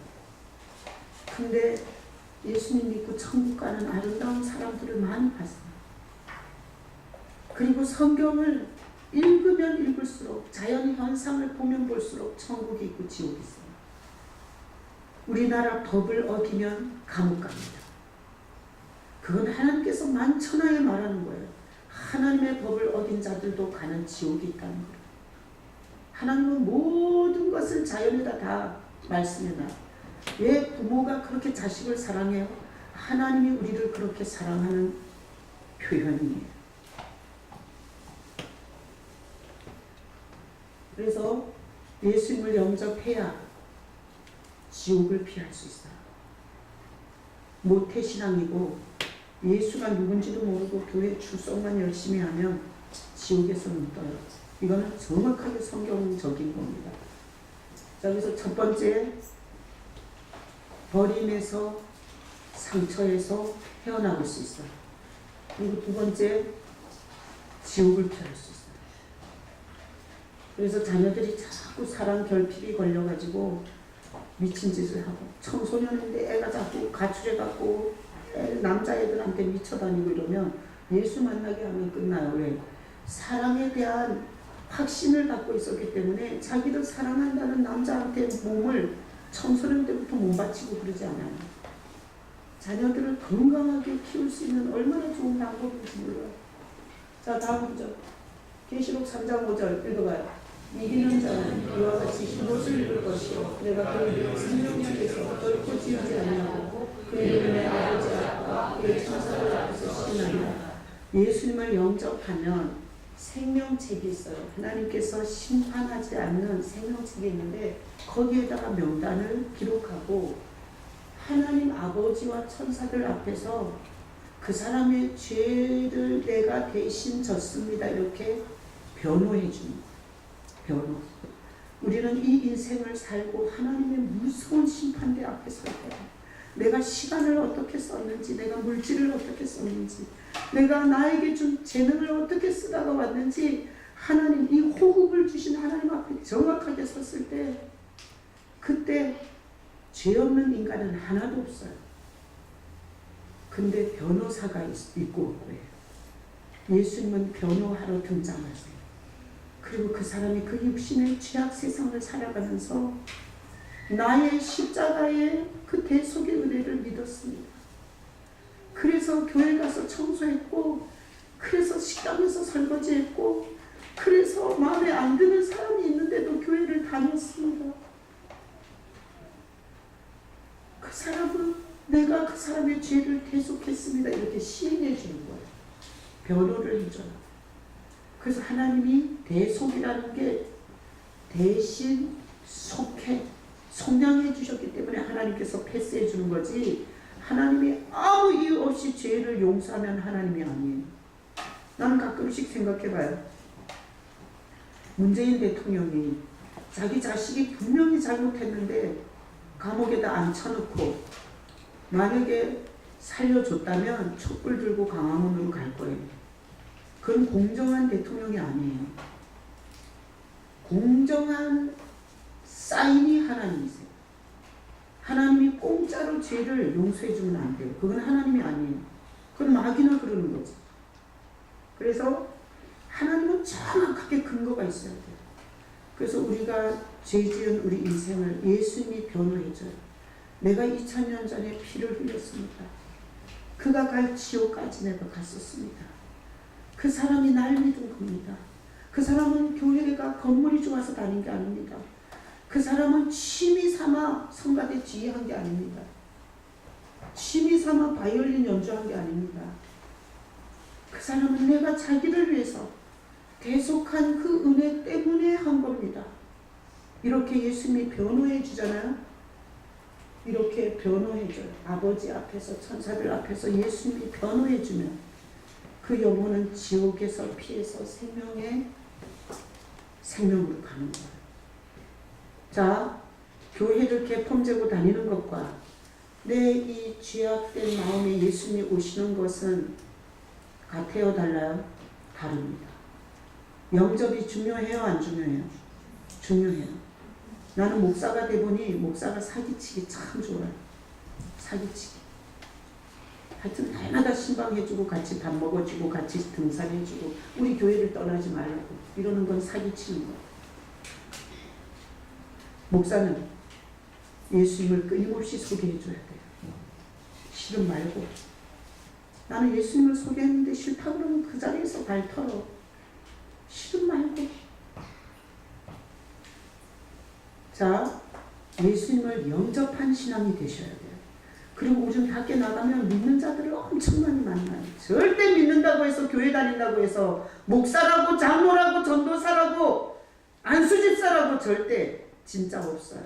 근데 예수님 믿고 천국 가는 아름다운 사람들을 많이 봤어요. 그리고 성경을 읽으면 읽을수록 자연 현상을 보면 볼수록 천국이 있고 지옥이 있어요. 우리나라 법을 어기면 감옥 갑니다. 그건 하나님께서 만천하에 말하는 거예요. 하나님의 법을 어긴 자들도 가는 지옥이 있다는 거예요. 하나님은 모든 것을 자연에다 다 말씀해놔. 왜 부모가 그렇게 자식을 사랑해요? 하나님이 우리를 그렇게 사랑하는 표현이에요. 그래서 예수님을 영접해야 지옥을 피할 수 있어요. 모태신앙이고 예수가 누군지도 모르고 교회 출석만 열심히 하면 지옥에서는 떠요. 이거는 정확하게 성경적인 겁니다. 자, 그래서 첫 번째 버림에서 상처에서 헤어나올 수 있어요. 그리고 두 번째 지옥을 피할 수 있어요. 그래서 자녀들이 자꾸 사랑 결핍이 걸려가지고 미친 짓을 하고 청소년인데 애가 자꾸 가출해갖고 남자애들한테 미쳐다니고 이러면 예수 만나게 하면 끝나요. 왜? 사랑에 대한 확신을 갖고 있었기 때문에 자기를 사랑한다는 남자한테 몸을 청소년 때부터 못 바치고 그러지 않아요. 자녀들을 건강하게 키울 수 있는 얼마나 좋은 방법인지 몰라요. 자, 다음 구절 계시록 3장 5절 읽어봐요. 이기는 자는 이와 같이 흰옷을 입을 것이요 내가 그에게 생명책에서 결코 지우지 아니하고 그의 내 아버지 앞과 그의 천사들 앞에서 신나리라. 예수님을 영접하면 생명책이 있어요. 하나님께서 심판하지 않는 생명책이 있는데 거기에다가 명단을 기록하고 하나님 아버지와 천사들 앞에서 그 사람의 죄를 내가 대신 졌습니다. 이렇게 변호해 줍니다. 변호. 우리는 이 인생을 살고 하나님의 무서운 심판대 앞에 설 때 내가 시간을 어떻게 썼는지, 내가 물질을 어떻게 썼는지, 내가 나에게 준 재능을 어떻게 쓰다가 왔는지 하나님, 이 호흡을 주신 하나님 앞에 정확하게 섰을 때 그때 죄 없는 인간은 하나도 없어요. 근데 변호사가 있고 올 거예요. 예수님은 변호하러 등장하세요. 그리고 그 사람이 그 육신의 죄악 세상을 살아가면서 나의 십자가의 그 대속의 은혜를 믿었습니다. 그래서 교회 가서 청소했고, 그래서 식당에서 설거지했고, 그래서 마음에 안 드는 사람이 있는데도 교회를 다녔습니다. 그 사람은 내가 그 사람의 죄를 대속했습니다. 이렇게 시인해 주는 거예요. 변호를 해줘요. 그래서 하나님이 대속이라는 게 대신 속량해 주셨기 때문에 하나님께서 패스해 주는 거지, 하나님이 아무 이유 없이 죄를 용서하면 하나님이 아니에요. 나는 가끔씩 생각해 봐요. 문재인 대통령이 자기 자식이 분명히 잘못했는데 감옥에다 앉혀놓고 만약에 살려줬다면 촛불 들고 광화문으로 갈 거예요. 그건 공정한 대통령이 아니에요. 공정한 사인이 하나님이세요. 하나님이 공짜로 죄를 용서해주면 안 돼요. 그건 하나님이 아니에요. 그건 마귀나 그러는 거지. 그래서 하나님은 정확하게 근거가 있어야 돼요. 그래서 우리가 죄 지은 우리 인생을 예수님이 변호해줘요. 내가 2000년 전에 피를 흘렸습니다. 그가 갈 지옥까지 내가 갔었습니다. 그 사람이 날 믿은 겁니다. 그 사람은 교회가 건물이 좋아서 다닌 게 아닙니다. 그 사람은 취미 삼아 성가대 지휘한 게 아닙니다. 취미 삼아 바이올린 연주한 게 아닙니다. 그 사람은 내가 자기를 위해서 대속한 그 은혜 때문에 한 겁니다. 이렇게 예수님이 변호해 주잖아요. 이렇게 변호해 줘요. 아버지 앞에서, 천사들 앞에서 예수님이 변호해 주면 그 영혼은 지옥에서 피해서 생명으로 가는 거예요. 자, 교회를 개폼재고 다니는 것과 내 이 죄악된 마음에 예수님이 오시는 것은 같아요, 달라요? 다릅니다. 영접이 중요해요, 안 중요해요? 중요해요. 나는 목사가 돼보니 목사가 사기치기 참 좋아요. 사기치기. 하여튼 날마다 신방해주고 같이 밥 먹어주고 같이 등산해주고 우리 교회를 떠나지 말라고 이러는 건 사기치는 거예요. 목사는 예수님을 끊임없이 소개해줘야 돼요. 싫음 말고. 나는 예수님을 소개했는데 싫다 그러면 그 자리에서 발 털어. 싫음 말고. 자, 예수님을 영접한 신앙이 되셔야 돼요. 그리고 요즘 밖에 나가면 믿는 자들을 엄청 많이 만나요. 절대 믿는다고 해서 교회 다닌다고 해서 목사라고 장로라고 전도사라고 안수집사라고 절대 진짜 없어요.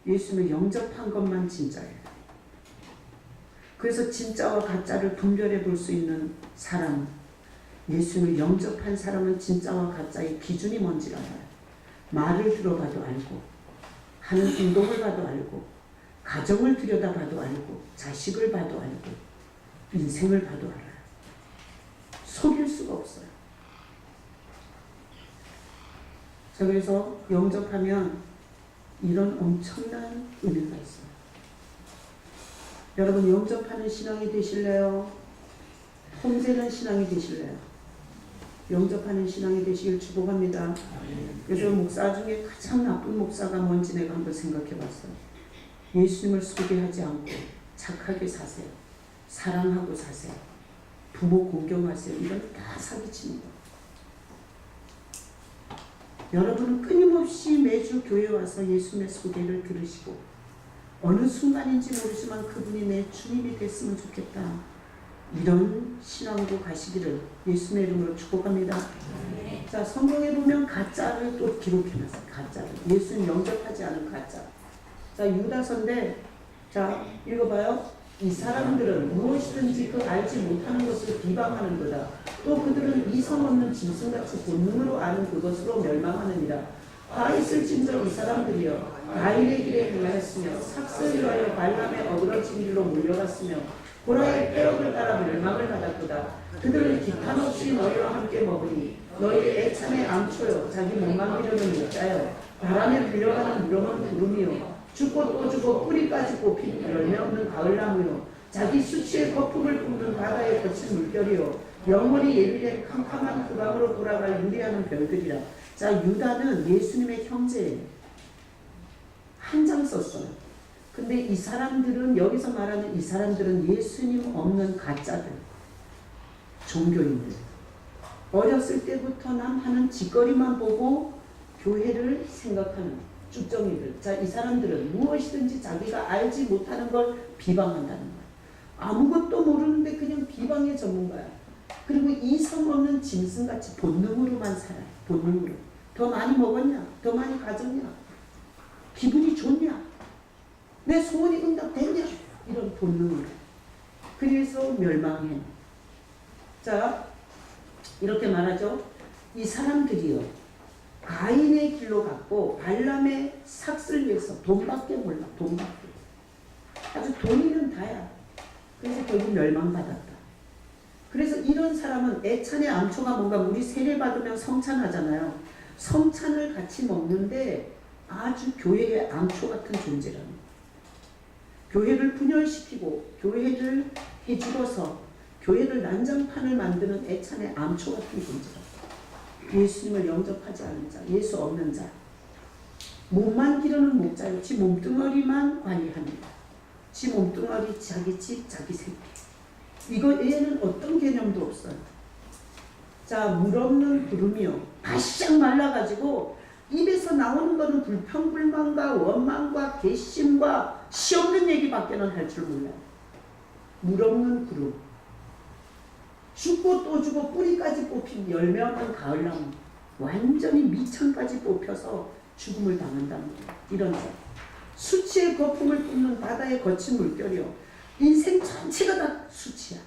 예수님을 영접한 것만 진짜예요. 그래서 진짜와 가짜를 분별해 볼 수 있는 사람, 예수님을 영접한 사람은 진짜와 가짜의 기준이 뭔지 알아요. 말을 들어봐도 알고, 하는 행동을 봐도 알고, 가정을 들여다봐도 알고, 자식을 봐도 알고, 인생을 봐도 알아요. 속일 수가 없어요. 자, 그래서 영접하면 이런 엄청난 은혜가 있어요. 여러분, 영접하는 신앙이 되실래요? 폼재는 신앙이 되실래요? 영접하는 신앙이 되시길 축복합니다. 그래서 목사 중에 가장 나쁜 목사가 뭔지 내가 한번 생각해 봤어요. 예수님을 소개하지 않고 착하게 사세요. 사랑하고 사세요. 부모 공경하세요. 이건 다 사기치는 거예요. 여러분은 끊임없이 매주 교회 와서 예수님의 소개를 들으시고 어느 순간인지 모르지만 그분이 내 주님이 됐으면 좋겠다. 이런 신앙으로 가시기를 예수님의 이름으로 축복합니다. 자, 성경에 보면 가짜를 또 기록해놨어요. 가짜를. 예수님 영접하지 않은 가짜. 자, 유다서인데, 자, 읽어봐요. 이 사람들은 무엇이든지 그 알지 못하는 것을 비방하는 거다. 또 그들은 이성 없는 짐승같이 본능으로 아는 그것으로 멸망하느니라. 다 있을진저 이 사람들이여 가인의 길에 행하였으며 삭슬 위하여 발람의 어그러진 길로 몰려갔으며 고라의 폐역을 따라 멸망을 받았도다. 그들은 기탄 없이 너희와 함께 먹으니 너희의 애찬의 앙초요 자기 몸만 비려는 목자요 바람에 불려가는 무령한 구름이요 죽고 또 죽고 뿌리까지 뽑힌 열매 없는 가을나무요 자기 수치의 거품을 뿜는 바다의 거친 물결이요 영원히 예비된 캄캄한 후방으로 돌아갈 유리하는 별들이라. 자, 유다는 예수님의 형제예요. 한 장 썼어요. 근데 이 사람들은, 여기서 말하는 이 사람들은 예수님 없는 가짜들, 종교인들. 어렸을 때부터 남 하는 짓거리만 보고 교회를 생각하는 쭉정이들. 자, 이 사람들은 무엇이든지 자기가 알지 못하는 걸 비방한다는 거야. 아무것도 모르는데 그냥 비방의 전문가야. 그리고 이성 없는 짐승같이 본능으로만 살아요. 본능으로. 더 많이 먹었냐? 더 많이 가졌냐? 기분이 좋냐? 내 소원이 응답됐냐? 이런 본능으로. 그래서 멸망해. 자, 이렇게 말하죠. 이 사람들이요, 가인의 길로 갔고 발람의 삭슬 위해서 돈밖에 몰라. 돈밖에. 아주 돈이는 다야. 그래서 결국 멸망받았다. 그래서 이런 사람은 애찬의 암초가 뭔가, 우리 세례 받으면 성찬하잖아요. 성찬을 같이 먹는데 아주 교회의 암초 같은 존재라는 거예요. 교회를 분열시키고 교회를 해죽어서 교회를 난장판을 만드는 애찬의 암초 같은 존재라고. 예수님을 영접하지 않는 자, 예수 없는 자, 몸만 기르는 목자요, 지 몸뚱어리만 관리합니다. 지 몸뚱어리, 자기 집, 자기 새끼. 이거 얘는 어떤 개념도 없어요. 자, 물 없는 구름이요, 바싹 말라가지고 입에서 나오는 거는 불평불만과 원망과 괘씸과 시없는 얘기밖에는 할 줄 몰라요. 물 없는 구름. 죽고 또 죽고 뿌리까지 뽑힌 열매 없는 가을나무. 완전히 미천까지 뽑혀서 죽음을 당한다는 거예요. 이런 자. 수치의 거품을 뿜는 바다의 거친 물결이요, 인생 전체가 다 수치야.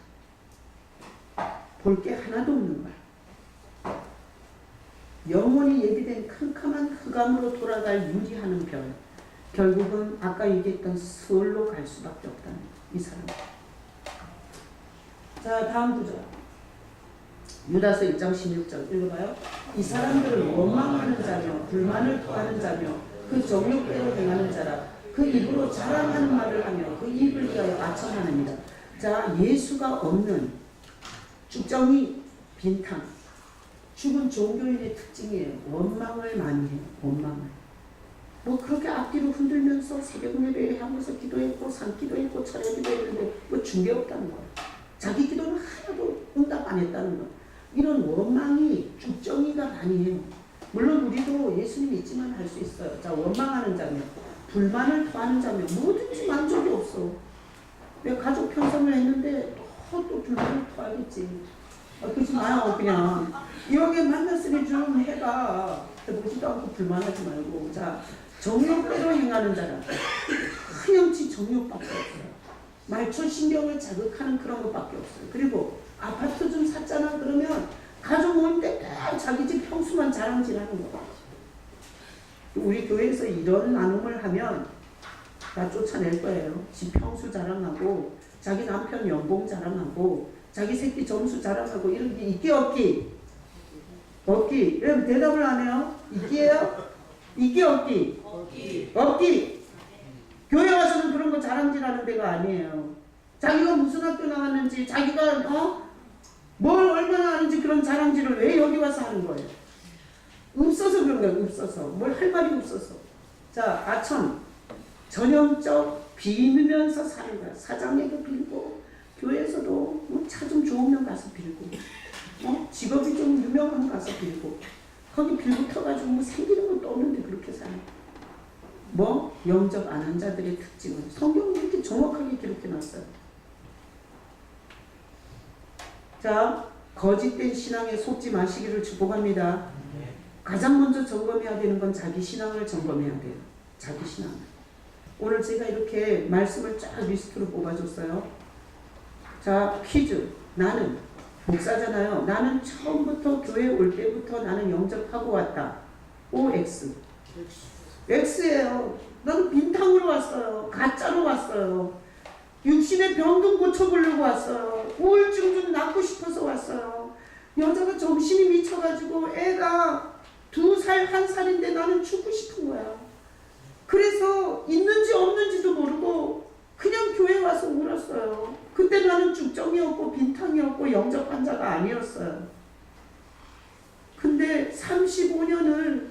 볼 게 하나도 없는 거야. 영원히 예비된 캄캄한 흑암으로 돌아갈 유리하는 별. 결국은 아까 얘기했던 스월로 갈 수밖에 없다는 이 사람. 자, 다음 구절. 유다서 1장 16절 읽어봐요. 이 사람들은 원망하는 자며 불만을 토하는 자며 그 정욕대로 행하는 자라. 그 입으로 자랑하는 말을 하며 그 입을 위하여 아첨하느니라. 자, 예수가 없는 쭉정이 빈탕. 죽은 종교인의 특징이에요. 원망을 많이 해요. 원망을. 뭐 그렇게 앞뒤로 흔들면서 새벽 예배에 하면서 기도했고 산기도했고 철야기도 했는데 뭐 중개 없다는 거예요. 자기 기도는 하나도 응답 안 했다는 거예요. 이런 원망이 쭉정이가 많이 해요. 물론 우리도 예수님 믿지만 할 수 있어요. 자, 원망하는 자면, 불만을 토하는 자면 뭐든지 만족이 없어. 내가 가족 편성을 했는데 또 불만을 토하겠지. 그러지 마요. 그냥 여기 만났으니 좀 해봐. 해보지도 않고 불만하지 말고. 자, 정욕대로 행하는 자라. 하염치 정욕밖에 없어요. 말초 신경을 자극하는 그런 것밖에 없어요. 그리고 아파트 좀 샀잖아 그러면 가족 모임 때 자기 집 평수만 자랑질하는 거야. 우리 교회에서 이런 나눔을 하면 다 쫓아낼 거예요. 집 평수 자랑하고 자기 남편 연봉 자랑하고 자기 새끼 점수 자랑하고 이런 게 있기 없기? 없기. 여러분 대답을 안 해요? 있기예요? 있기 없기? 없기. 없기. 교회 와서는 그런 거 자랑질하는 데가 아니에요. 자기가 무슨 학교 나왔는지, 자기가 뭘 얼마나 아는지 그런 자랑질을 왜 여기 와서 하는 거예요? 없어서 그런 거예요. 없어서. 뭘 할 말이 없어서. 자, 아첨. 전형적 빌면서 사는 거야. 사장에게 빌고, 교회에서도 뭐 차 좀 좋으면 가서 빌고, 직업이 좀 유명하면 가서 빌고, 거기 빌고 터가지고 뭐 생기는 것도 없는데 그렇게 사는 거야. 뭐 영접 안 한 자들의 특징은 성경이 이렇게 정확하게 기록해놨어요. 자, 거짓된 신앙에 속지 마시기를 축복합니다. 가장 먼저 점검해야 되는 건 자기 신앙을 점검해야 돼요. 자기 신앙을. 오늘 제가 이렇게 말씀을 쫙 리스트로 뽑아줬어요. 자, 퀴즈. 나는 목사잖아요. 나는 처음부터 교회 올 때부터 나는 영접하고 왔다. OX. X예요. 나는 빈탕으로 왔어요. 가짜로 왔어요. 육신의 병든 고쳐보려고 왔어요. 우울증 좀 낫고 싶어서 왔어요. 여자가 정신이 미쳐가지고 애가 2살, 1살인데 나는 죽고 싶은 거야. 그래서 있는지 없는지도 모르고 그냥 교회 와서 울었어요. 그때 나는 죽정이었고 빈탕이었고 영접 환자가 아니었어요. 근데 35년을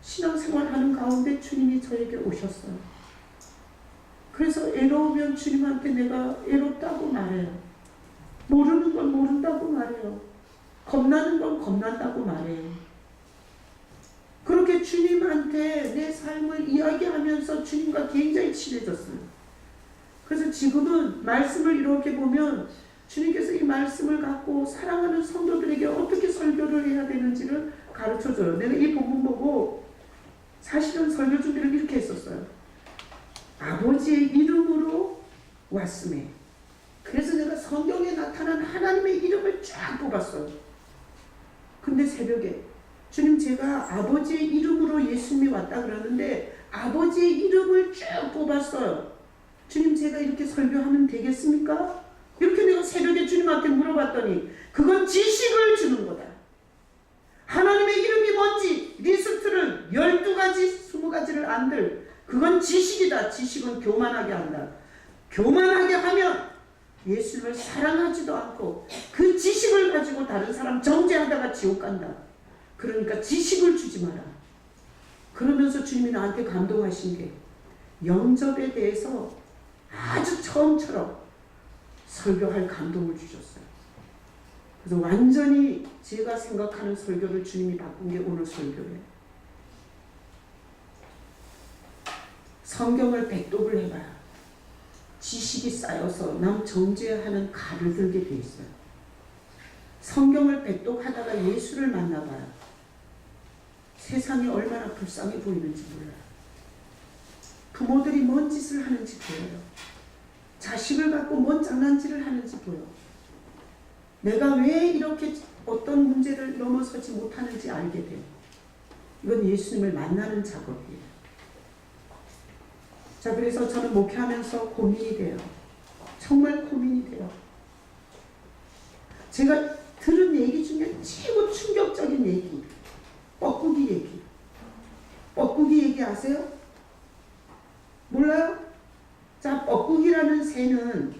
신앙생활하는 가운데 주님이 저에게 오셨어요. 그래서 애로우면 주님한테 내가 애롭다고 말해요. 모르는 건 모른다고 말해요. 겁나는 건 겁난다고 말해요. 그렇게 주님한테 내 삶을 이야기하면서 주님과 굉장히 친해졌어요. 그래서 지금은 말씀을 이렇게 보면 주님께서 이 말씀을 갖고 사랑하는 성도들에게 어떻게 설교를 해야 되는지를 가르쳐줘요. 내가 이 본문 보고 사실은 설교 준비를 이렇게 했었어요. 아버지의 이름으로 왔음에. 그래서 내가 성경에 나타난 하나님의 이름을 쫙 뽑았어요. 근데 새벽에 주님 제가 아버지의 이름으로 예수님이 왔다 그러는데 아버지의 이름을 쭉 뽑았어요. 주님 제가 이렇게 설교하면 되겠습니까? 이렇게 내가 새벽에 주님한테 물어봤더니 그건 지식을 주는 거다. 하나님의 이름이 뭔지 리스트를 12가지 20가지를 안들 그건 지식이다. 지식은 교만하게 한다. 교만하게 하면 예수님을 사랑하지도 않고 그 지식을 가지고 다른 사람 정죄하다가 지옥 간다. 그러니까 지식을 주지 마라. 그러면서 주님이 나한테 감동하신 게 영접에 대해서 아주 처음처럼 설교할 감동을 주셨어요. 그래서 완전히 제가 생각하는 설교를 주님이 바꾼 게 오늘 설교예요. 성경을 백독을 해봐야 지식이 쌓여서 남 정죄하는 칼을 들게 돼 있어요. 성경을 백독하다가 예수를 만나봐요. 세상이 얼마나 불쌍해 보이는지 몰라요. 부모들이 뭔 짓을 하는지 보여요. 자식을 갖고 뭔 장난질을 하는지 보여. 내가 왜 이렇게 어떤 문제를 넘어서지 못하는지 알게 돼요. 이건 예수님을 만나는 작업이에요. 자, 그래서 저는 목회하면서 고민이 돼요. 정말 고민이 돼요. 제가 들은 얘기 중에 최고 충격적인 얘기, 뻐꾸기 얘기. 뻐꾸기 얘기 아세요? 몰라요? 자, 뻐꾸기라는 새는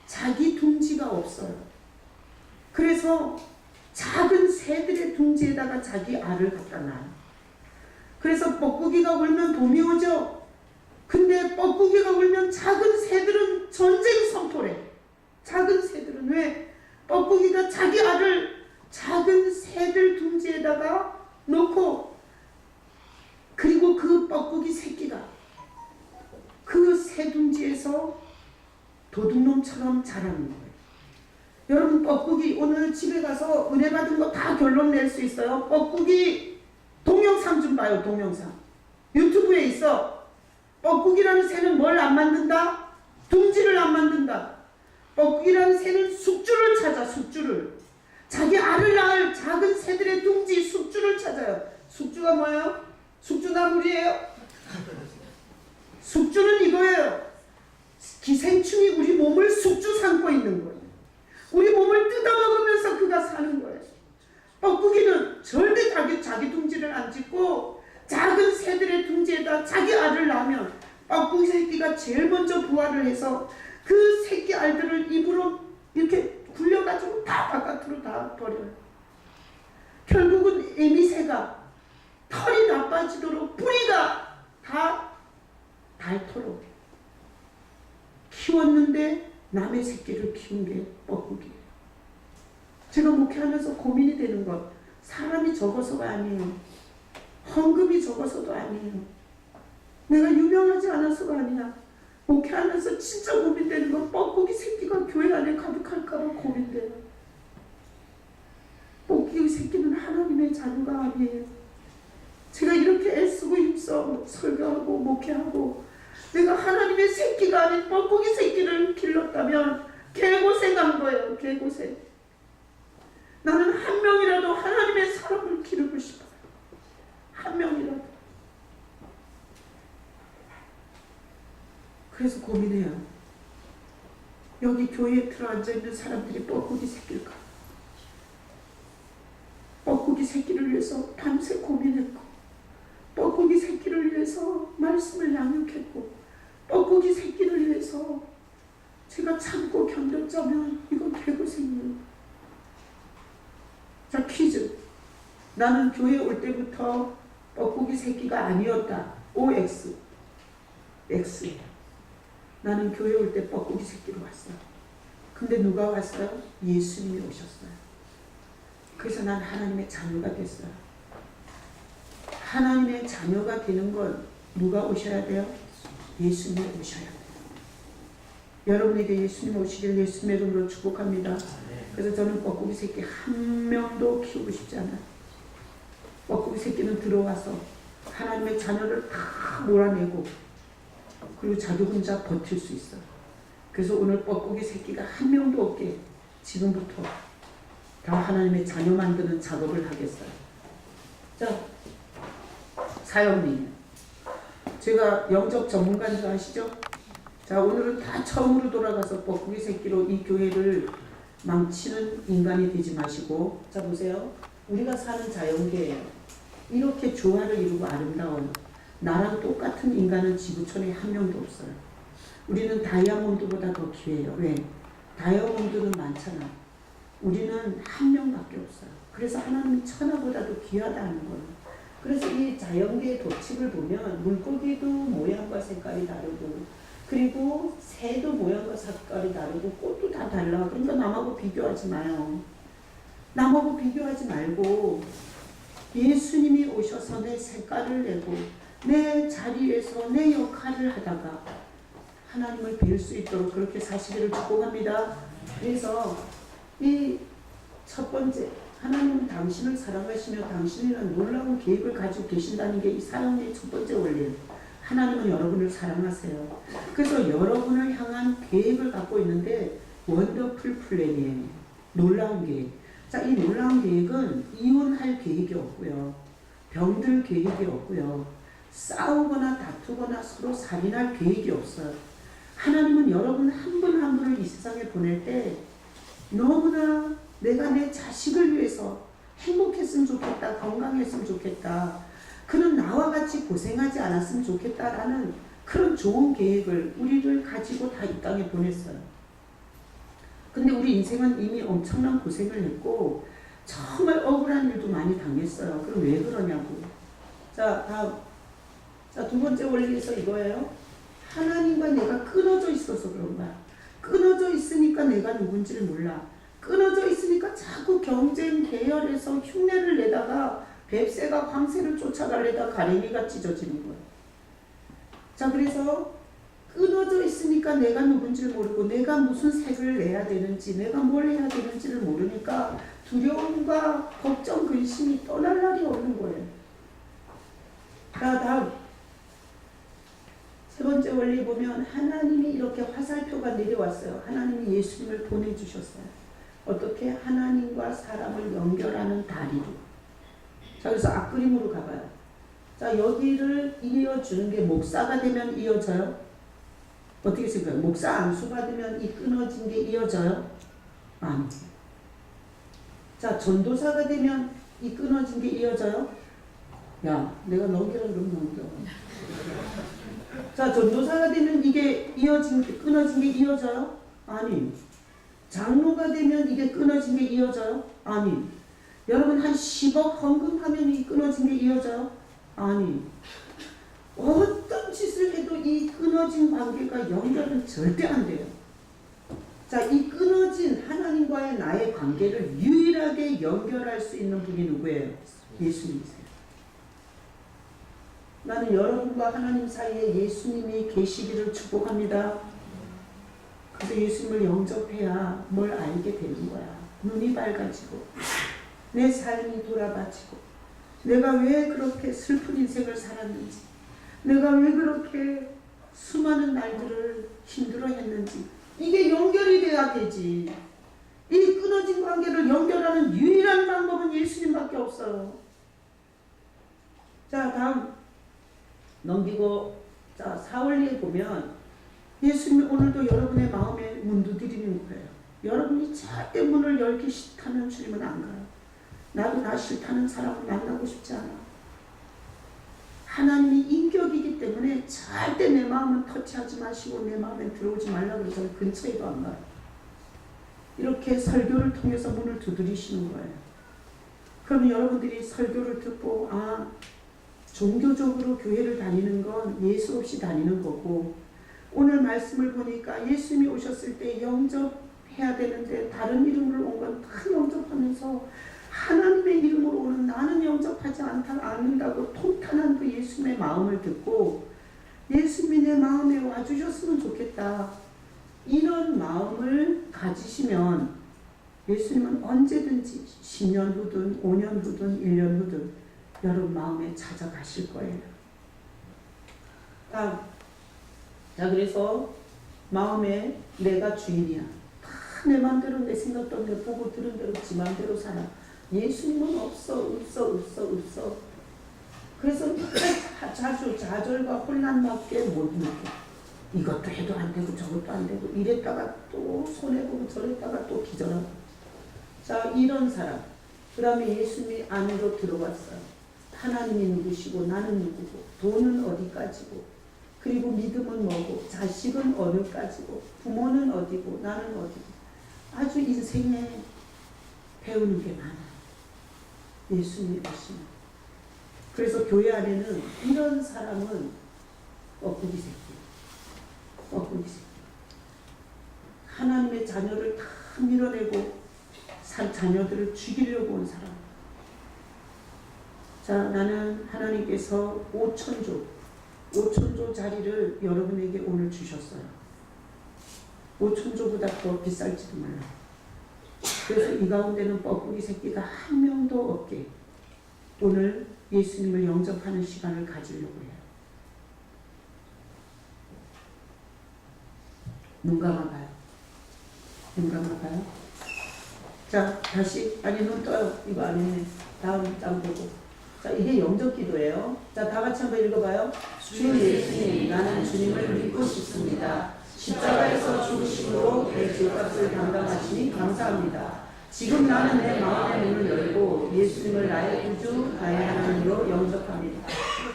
자기 둥지가 없어요. 그래서 작은 새들의 둥지에다가 자기 알을 갖다 놔요. 그래서 뻐꾸기가 울면 봄이 오죠. 근데 뻐꾸기가 울면 작은 새들은 전쟁 선포래. 작은 새들은 왜? 뻐꾸기가 자기 알을 작은 새들 둥지에다가 놓고 그리고 그 뻐꾸기 새끼가 그 새 둥지에서 도둑놈처럼 자라는 거예요. 여러분 뻐꾸기 오늘 집에 가서 은혜 받은 거 다 결론 낼 수 있어요. 뻐꾸기 동영상 좀 봐요. 동영상 유튜브에 있어. 뻐꾸기라는 새는 뭘 안 만든다? 둥지를 안 만든다. 뻐꾸기라는 새는 숙주를 찾아. 숙주를 자기 알을 낳을 작은 새들의 둥지 숙주를 찾아요. 숙주가 뭐예요? 숙주나물이에요. 숙주는 이거예요. 기생충이 우리 몸을 숙주 삼고 있는 거예요. 우리 몸을 뜯어먹으면서 그가 사는 거예요. 뻐꾸기는 절대 자기 둥지를 안 짓고 작은 새들의 둥지에다 자기 알을 낳으면 뻐꾸기 새끼가 제일 먼저 부화를 해서 그 새끼 알들을 입으로 이렇게 굴려가지고 다 바깥으로 다 버려요. 결국은 애미새가 털이 나빠지도록 뿌리가 다 닳도록 키웠는데 남의 새끼를 키운 게 뻐꾸기예요. 제가 목회하면서 고민이 되는 건 사람이 적어서가 아니에요. 헌금이 적어서도 아니에요. 내가 유명하지 않아서가 아니야. 목회하면서 진짜 고민되는 건 뻐꾸기 새끼가 교회 안에 가득할까봐 고민돼요. 뻐꾸기 새끼는 하나님의 자녀가 아니에요. 제가 이렇게 애쓰고 힘써 설교하고 목회하고 내가 하나님의 새끼가 아닌 뻐꾸기 새끼를 길렀다면 개고생한 거예요. 개고생. 나는 한 명이라도 하나님의 사람을 기르고 싶어요. 한 명이라도. 그래서 고민해요. 여기 교회에 들어앉아있는 사람들이 뻐꾸기 새끼일까? 뻐꾸기 새끼를 위해서 밤새 고민했고 뻐꾸기 새끼를 위해서 말씀을 양육했고 뻐꾸기 새끼를 위해서 제가 참고 견뎠자면 이건 개고생이에요. 자, 퀴즈. 나는 교회 올 때부터 뻐꾸기 새끼가 아니었다. OX. X. 나는 교회 올 때 뻐꾸기 새끼로 왔어요. 근데 누가 왔어요? 예수님이 오셨어요. 그래서 난 하나님의 자녀가 됐어요. 하나님의 자녀가 되는 건 누가 오셔야 돼요? 예수님이 오셔야 돼요. 여러분에게 예수님 오시길 예수님의 이름으로 축복합니다. 그래서 저는 뻐꾸기 새끼 한 명도 키우고 싶지 않아요. 뻐꾸기 새끼는 들어와서 하나님의 자녀를 다 몰아내고 그리고 자기 혼자 버틸 수 있어요. 그래서 오늘 뻐꾸기 새끼가 한 명도 없게 지금부터 다 하나님의 자녀 만드는 작업을 하겠어요. 자, 사역님. 제가 영적 전문가인 줄 아시죠? 자, 오늘은 다 처음으로 돌아가서 뻐꾸기 새끼로 이 교회를 망치는 인간이 되지 마시고, 자 보세요. 우리가 사는 자연계예요. 이렇게 조화를 이루고 아름다워요. 나랑 똑같은 인간은 지구촌에 한 명도 없어요. 우리는 다이아몬드보다 더 귀해요. 왜? 다이아몬드는 많잖아. 우리는 한 명밖에 없어요. 그래서 하나님이 천하보다도 귀하다는 거예요. 그래서 이 자연계의 도칙을 보면 물고기도 모양과 색깔이 다르고, 그리고 새도 모양과 색깔이 다르고, 꽃도 다 달라. 그러니까 남하고 비교하지 마요. 남하고 비교하지 말고 예수님이 오셔서 내 색깔을 내고 내 자리에서 내 역할을 하다가 하나님을 뵐 수 있도록 그렇게 사시기를 축복합니다. 그래서 이 첫 번째, 하나님은 당신을 사랑하시며 당신이란 놀라운 계획을 가지고 계신다는 게 이 사랑의 첫 번째 원리예요. 하나님은 여러분을 사랑하세요. 그래서 여러분을 향한 계획을 갖고 있는데 원더풀 플랜이에요. 놀라운 계획. 자, 이 놀라운 계획은 이혼할 계획이 없고요. 병들 계획이 없고요. 싸우거나 다투거나 서로 살인할 계획이 없어요. 하나님은 여러분 한 분 한 분을 이 세상에 보낼 때 너무나 내가 내 자식을 위해서 행복했으면 좋겠다, 건강했으면 좋겠다, 그는 나와 같이 고생하지 않았으면 좋겠다라는 그런 좋은 계획을 우리를 가지고 다 이 땅에 보냈어요. 근데 우리 인생은 이미 엄청난 고생을 했고 정말 억울한 일도 많이 당했어요. 그럼 왜 그러냐고. 자, 다음. 자, 두 번째 원리에서 이거예요. 하나님과 내가 끊어져 있어서 그런 거야. 끊어져 있으니까 내가 누군지를 몰라. 끊어져 있으니까 자꾸 경쟁 계열에서 흉내를 내다가 뱁새가 황새를 쫓아가려다 가랭이가 찢어지는 거예요. 자, 그래서 끊어져 있으니까 내가 누군지를 모르고 내가 무슨 색을 내야 되는지 내가 뭘 해야 되는지를 모르니까 두려움과 걱정, 근심이 떠날 날이 없는 거예요. 자, 다음. 세 번째 원리 보면 하나님이 이렇게 화살표가 내려왔어요. 하나님이 예수님을 보내주셨어요. 어떻게? 하나님과 사람을 연결하는 다리로. 자, 그래서 앞그림으로 가봐요. 자, 여기를 이어주는 게 목사가 되면 이어져요? 어떻게 생각해요? 목사 안수 받으면 이 끊어진 게 이어져요? 아니지. 자, 전도사가 되면 이 끊어진 게 이어져요? 야, 내가 넘기라 그러면 넘겨. 자, 전도사가 되면 이게 끊어진 게 이어져요? 아니. 장로가 되면 이게 끊어진 게 이어져요? 아니. 여러분 한 10억 헌금하면 이 끊어진 게 이어져요? 아니. 어떤 짓을 해도 이 끊어진 관계가 연결은 절대 안 돼요. 자, 이 끊어진 하나님과의 나의 관계를 유일하게 연결할 수 있는 분이 누구예요? 예수님이세요. 나는 여러분과 하나님 사이에 예수님이 계시기를 축복합니다. 그래서 예수님을 영접해야 뭘 알게 되는 거야. 눈이 밝아지고 내 삶이 돌아봐지고 내가 왜 그렇게 슬픈 인생을 살았는지, 내가 왜 그렇게 수많은 날들을 힘들어했는지 이게 연결이 돼야 되지. 이 끊어진 관계를 연결하는 유일한 방법은 예수님밖에 없어요. 자, 다음 넘기고, 자, 사월리에 보면 예수님이 오늘도 여러분의 마음에 문 두드리는 거예요. 여러분이 절대 문을 열기 싫다면 주님은 안 가요. 나도 나 싫다는 사람을 만나고 싶지 않아. 하나님이 인격이기 때문에 절대 내 마음은 터치하지 마시고 내 마음에 들어오지 말라고 그러잖아요. 근처에도 안 가요. 이렇게 설교를 통해서 문을 두드리시는 거예요. 그러면 여러분들이 설교를 듣고 종교적으로 교회를 다니는 건 예수 없이 다니는 거고, 오늘 말씀을 보니까 예수님이 오셨을 때 영접해야 되는데 다른 이름으로 온 건 다 영접하면서 하나님의 이름으로 오는 나는 영접하지 않는다고 통탄한 그 예수님의 마음을 듣고 예수님이 내 마음에 와주셨으면 좋겠다. 이런 마음을 가지시면 예수님은 언제든지 10년 후든 5년 후든 1년 후든 여러분 마음에 찾아가실 거예요. 자, 그래서 마음에 내가 주인이야. 다 내 마음대로 내 생각도 내 보고 들은 대로 지 마음대로 살아. 예수님은 없어. 그래서 좌절과 혼란밖에 못 느껴. 이것도 해도 안 되고 저것도 안 되고 이랬다가 또 손해보고 저랬다가 또 기절하고. 자, 이런 사람. 그 다음에 예수님이 안으로 들어왔어요. 하나님이 누구시고 나는 누구고 돈은 어디까지고 그리고 믿음은 뭐고 자식은 어디까지고 부모는 어디고 나는 어디고 아주 인생에 배우는 게 많아요. 예수님이 오시면. 그래서 교회 안에는 이런 사람은 뻐꾸기 새끼. 하나님의 자녀를 다 밀어내고 자녀들을 죽이려고 온 사람. 자, 나는 하나님께서 5천조 자리를 여러분에게 오늘 주셨어요. 5천조보다 더 비쌀지도 몰라. 그래서 이 가운데는 뻐꾸기 새끼가 한 명도 없게 오늘 예수님을 영접하는 시간을 가지려고 해요. 눈 감아봐요. 자, 다시. 눈 떠요. 이거 안 했네. 다음 장 보고. 자, 이게 영접 기도예요. 자, 다 같이 한번 읽어봐요. 주 예수님, 나는 주님을 믿고 싶습니다. 십자가에서 죽으심으로 내 죄값을 담당하시니 감사합니다. 지금 나는 내 마음의 문을 열고 예수님을 나의 구주, 나의 하나님으로 영접합니다.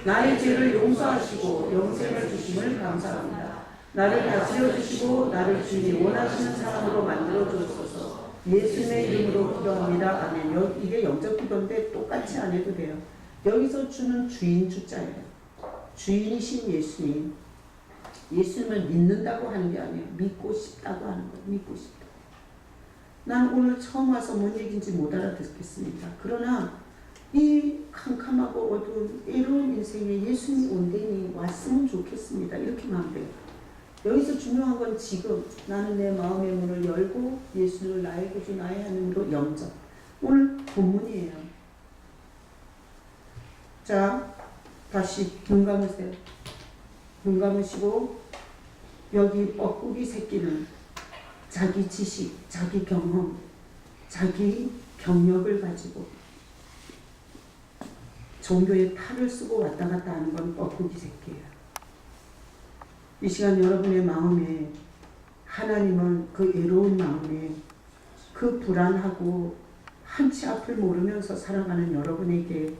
나의 죄를 용서하시고 영생을 주심을 감사합니다. 나를 다스려 주시고 나를 주님이 원하시는 사람으로 만들어 주옵소서. 예수님의 이름으로 기도합니다. 아멘. 이게 영접 기도인데 똑같이 안 해도 돼요. 여기서 주는 주인 주자예요. 주인이신 예수님. 예수님을 믿는다고 하는 게 아니에요. 믿고 싶다고 하는 거예요. 믿고 싶다. 난 오늘 처음 와서 뭔 얘기인지 못 알아듣겠습니다. 그러나 이 캄캄하고 어두운 외로운 인생에 예수님이 온데니 왔으면 좋겠습니다. 이렇게만 하면 돼요. 여기서 중요한 건 지금 나는 내 마음의 문을 열고 예수를 나의 구주 나의 하나님으로 영접. 오늘 본문이에요. 자, 다시 눈 감으세요. 눈 감으시고 여기 뻐꾸기 새끼는 자기 지식, 자기 경험, 자기 경력을 가지고 종교의 탈을 쓰고 왔다 갔다 하는 건 뻐꾸기 새끼예요. 이 시간 여러분의 마음에 하나님은 그 외로운 마음에 그 불안하고 한치 앞을 모르면서 살아가는 여러분에게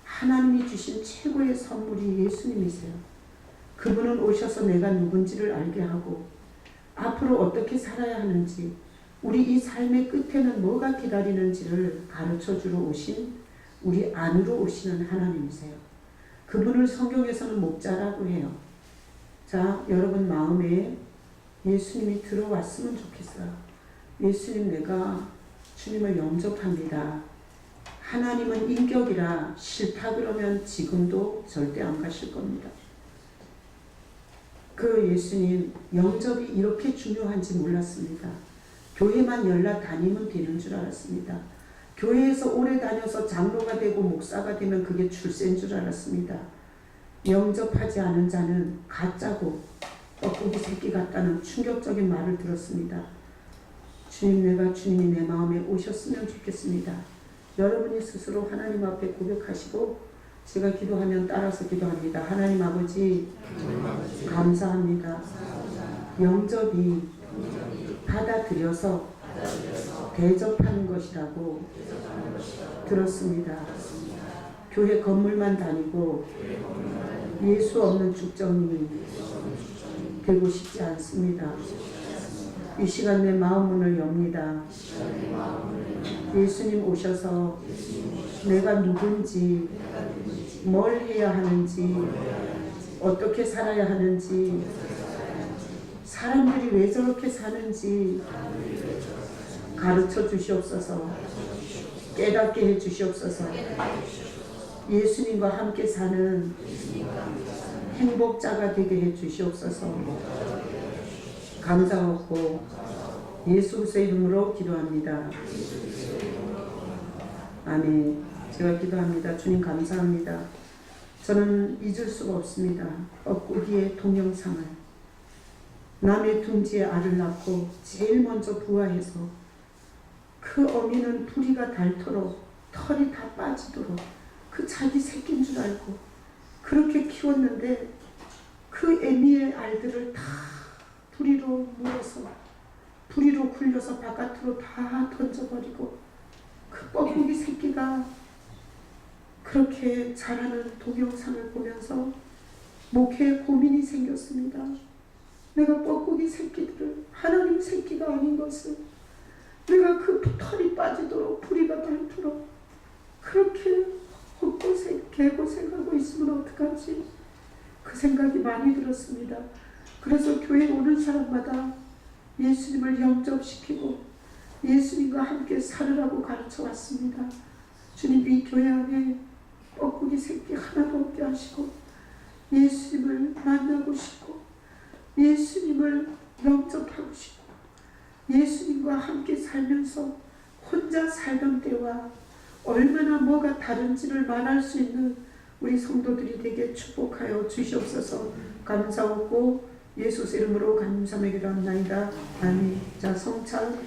하나님이 주신 최고의 선물이 예수님이세요. 그분은 오셔서 내가 누군지를 알게 하고 앞으로 어떻게 살아야 하는지 우리 이 삶의 끝에는 뭐가 기다리는지를 가르쳐주러 오신 우리 안으로 오시는 하나님이세요. 그분을 성경에서는 목자라고 해요. 자, 여러분 마음에 예수님이 들어왔으면 좋겠어요. 예수님, 내가 주님을 영접합니다. 하나님은 인격이라 싫다 그러면 지금도 절대 안 가실 겁니다. 그 예수님, 영접이 이렇게 중요한지 몰랐습니다. 교회만 연락 다니면 되는 줄 알았습니다. 교회에서 오래 다녀서 장로가 되고 목사가 되면 그게 출세인 줄 알았습니다. 영접하지 않은 자는 가짜고 뻐꾸기 새끼 같다는 충격적인 말을 들었습니다. 주님, 내가 주님이 내 마음에 오셨으면 좋겠습니다. 여러분이 스스로 하나님 앞에 고백하시고 제가 기도하면 따라서 기도합니다. 하나님 아버지, 감사합니다. 영접이 받아들여서 대접하는 것이라고 들었습니다. 교회 건물만 다니고 예수 없는 축정이 되고 싶지 않습니다. 이 시간 내 마음문을 엽니다. 예수님 오셔서 내가 누군지, 뭘 해야 하는지, 어떻게 살아야 하는지, 사람들이 왜 저렇게 사는지 가르쳐 주시옵소서. 깨닫게 해 주시옵소서. 예수님과 함께 사는 행복자가 되게 해 주시옵소서. 감사하고 예수 그리스도의 이름으로 기도합니다. 아멘. 제가 기도합니다. 주님 감사합니다. 저는 잊을 수가 없습니다. 뻐꾸기의 동영상을 남의 둥지에 알을 낳고 제일 먼저 부화해서 그 어미는 부리가 닳도록 털이 다 빠지도록 그 자기 새끼인 줄 알고 그렇게 키웠는데 그 애미의 알들을 다 부리로 물어서 부리로 굴려서 바깥으로 다 던져버리고 그 뻐꾸기 새끼가 그렇게 자라는 동영상을 보면서 목회에 고민이 생겼습니다. 내가 뻐꾸기 새끼들을 하나님 새끼가 아닌 것을 내가 그 털이 빠지도록 부리가 닳도록 그렇게 개고생하고 있으면 어떡하지? 그 생각이 많이 들었습니다. 그래서 교회에 오는 사람마다 예수님을 영접시키고 예수님과 함께 살으라고 가르쳐 왔습니다. 주님 이 교회 안에 뻐꾸기 새끼 하나도 없게 하시고 예수님을 만나고 싶고 예수님을 영접하고 싶고 예수님과 함께 살면서 혼자 살던 때와 얼마나 뭐가 다른지를 말할 수 있는 우리 성도들이 되게 축복하여 주시옵소서. 감사하고 예수 이름으로 감사하며 기도합나이다. 아멘. 자 성찬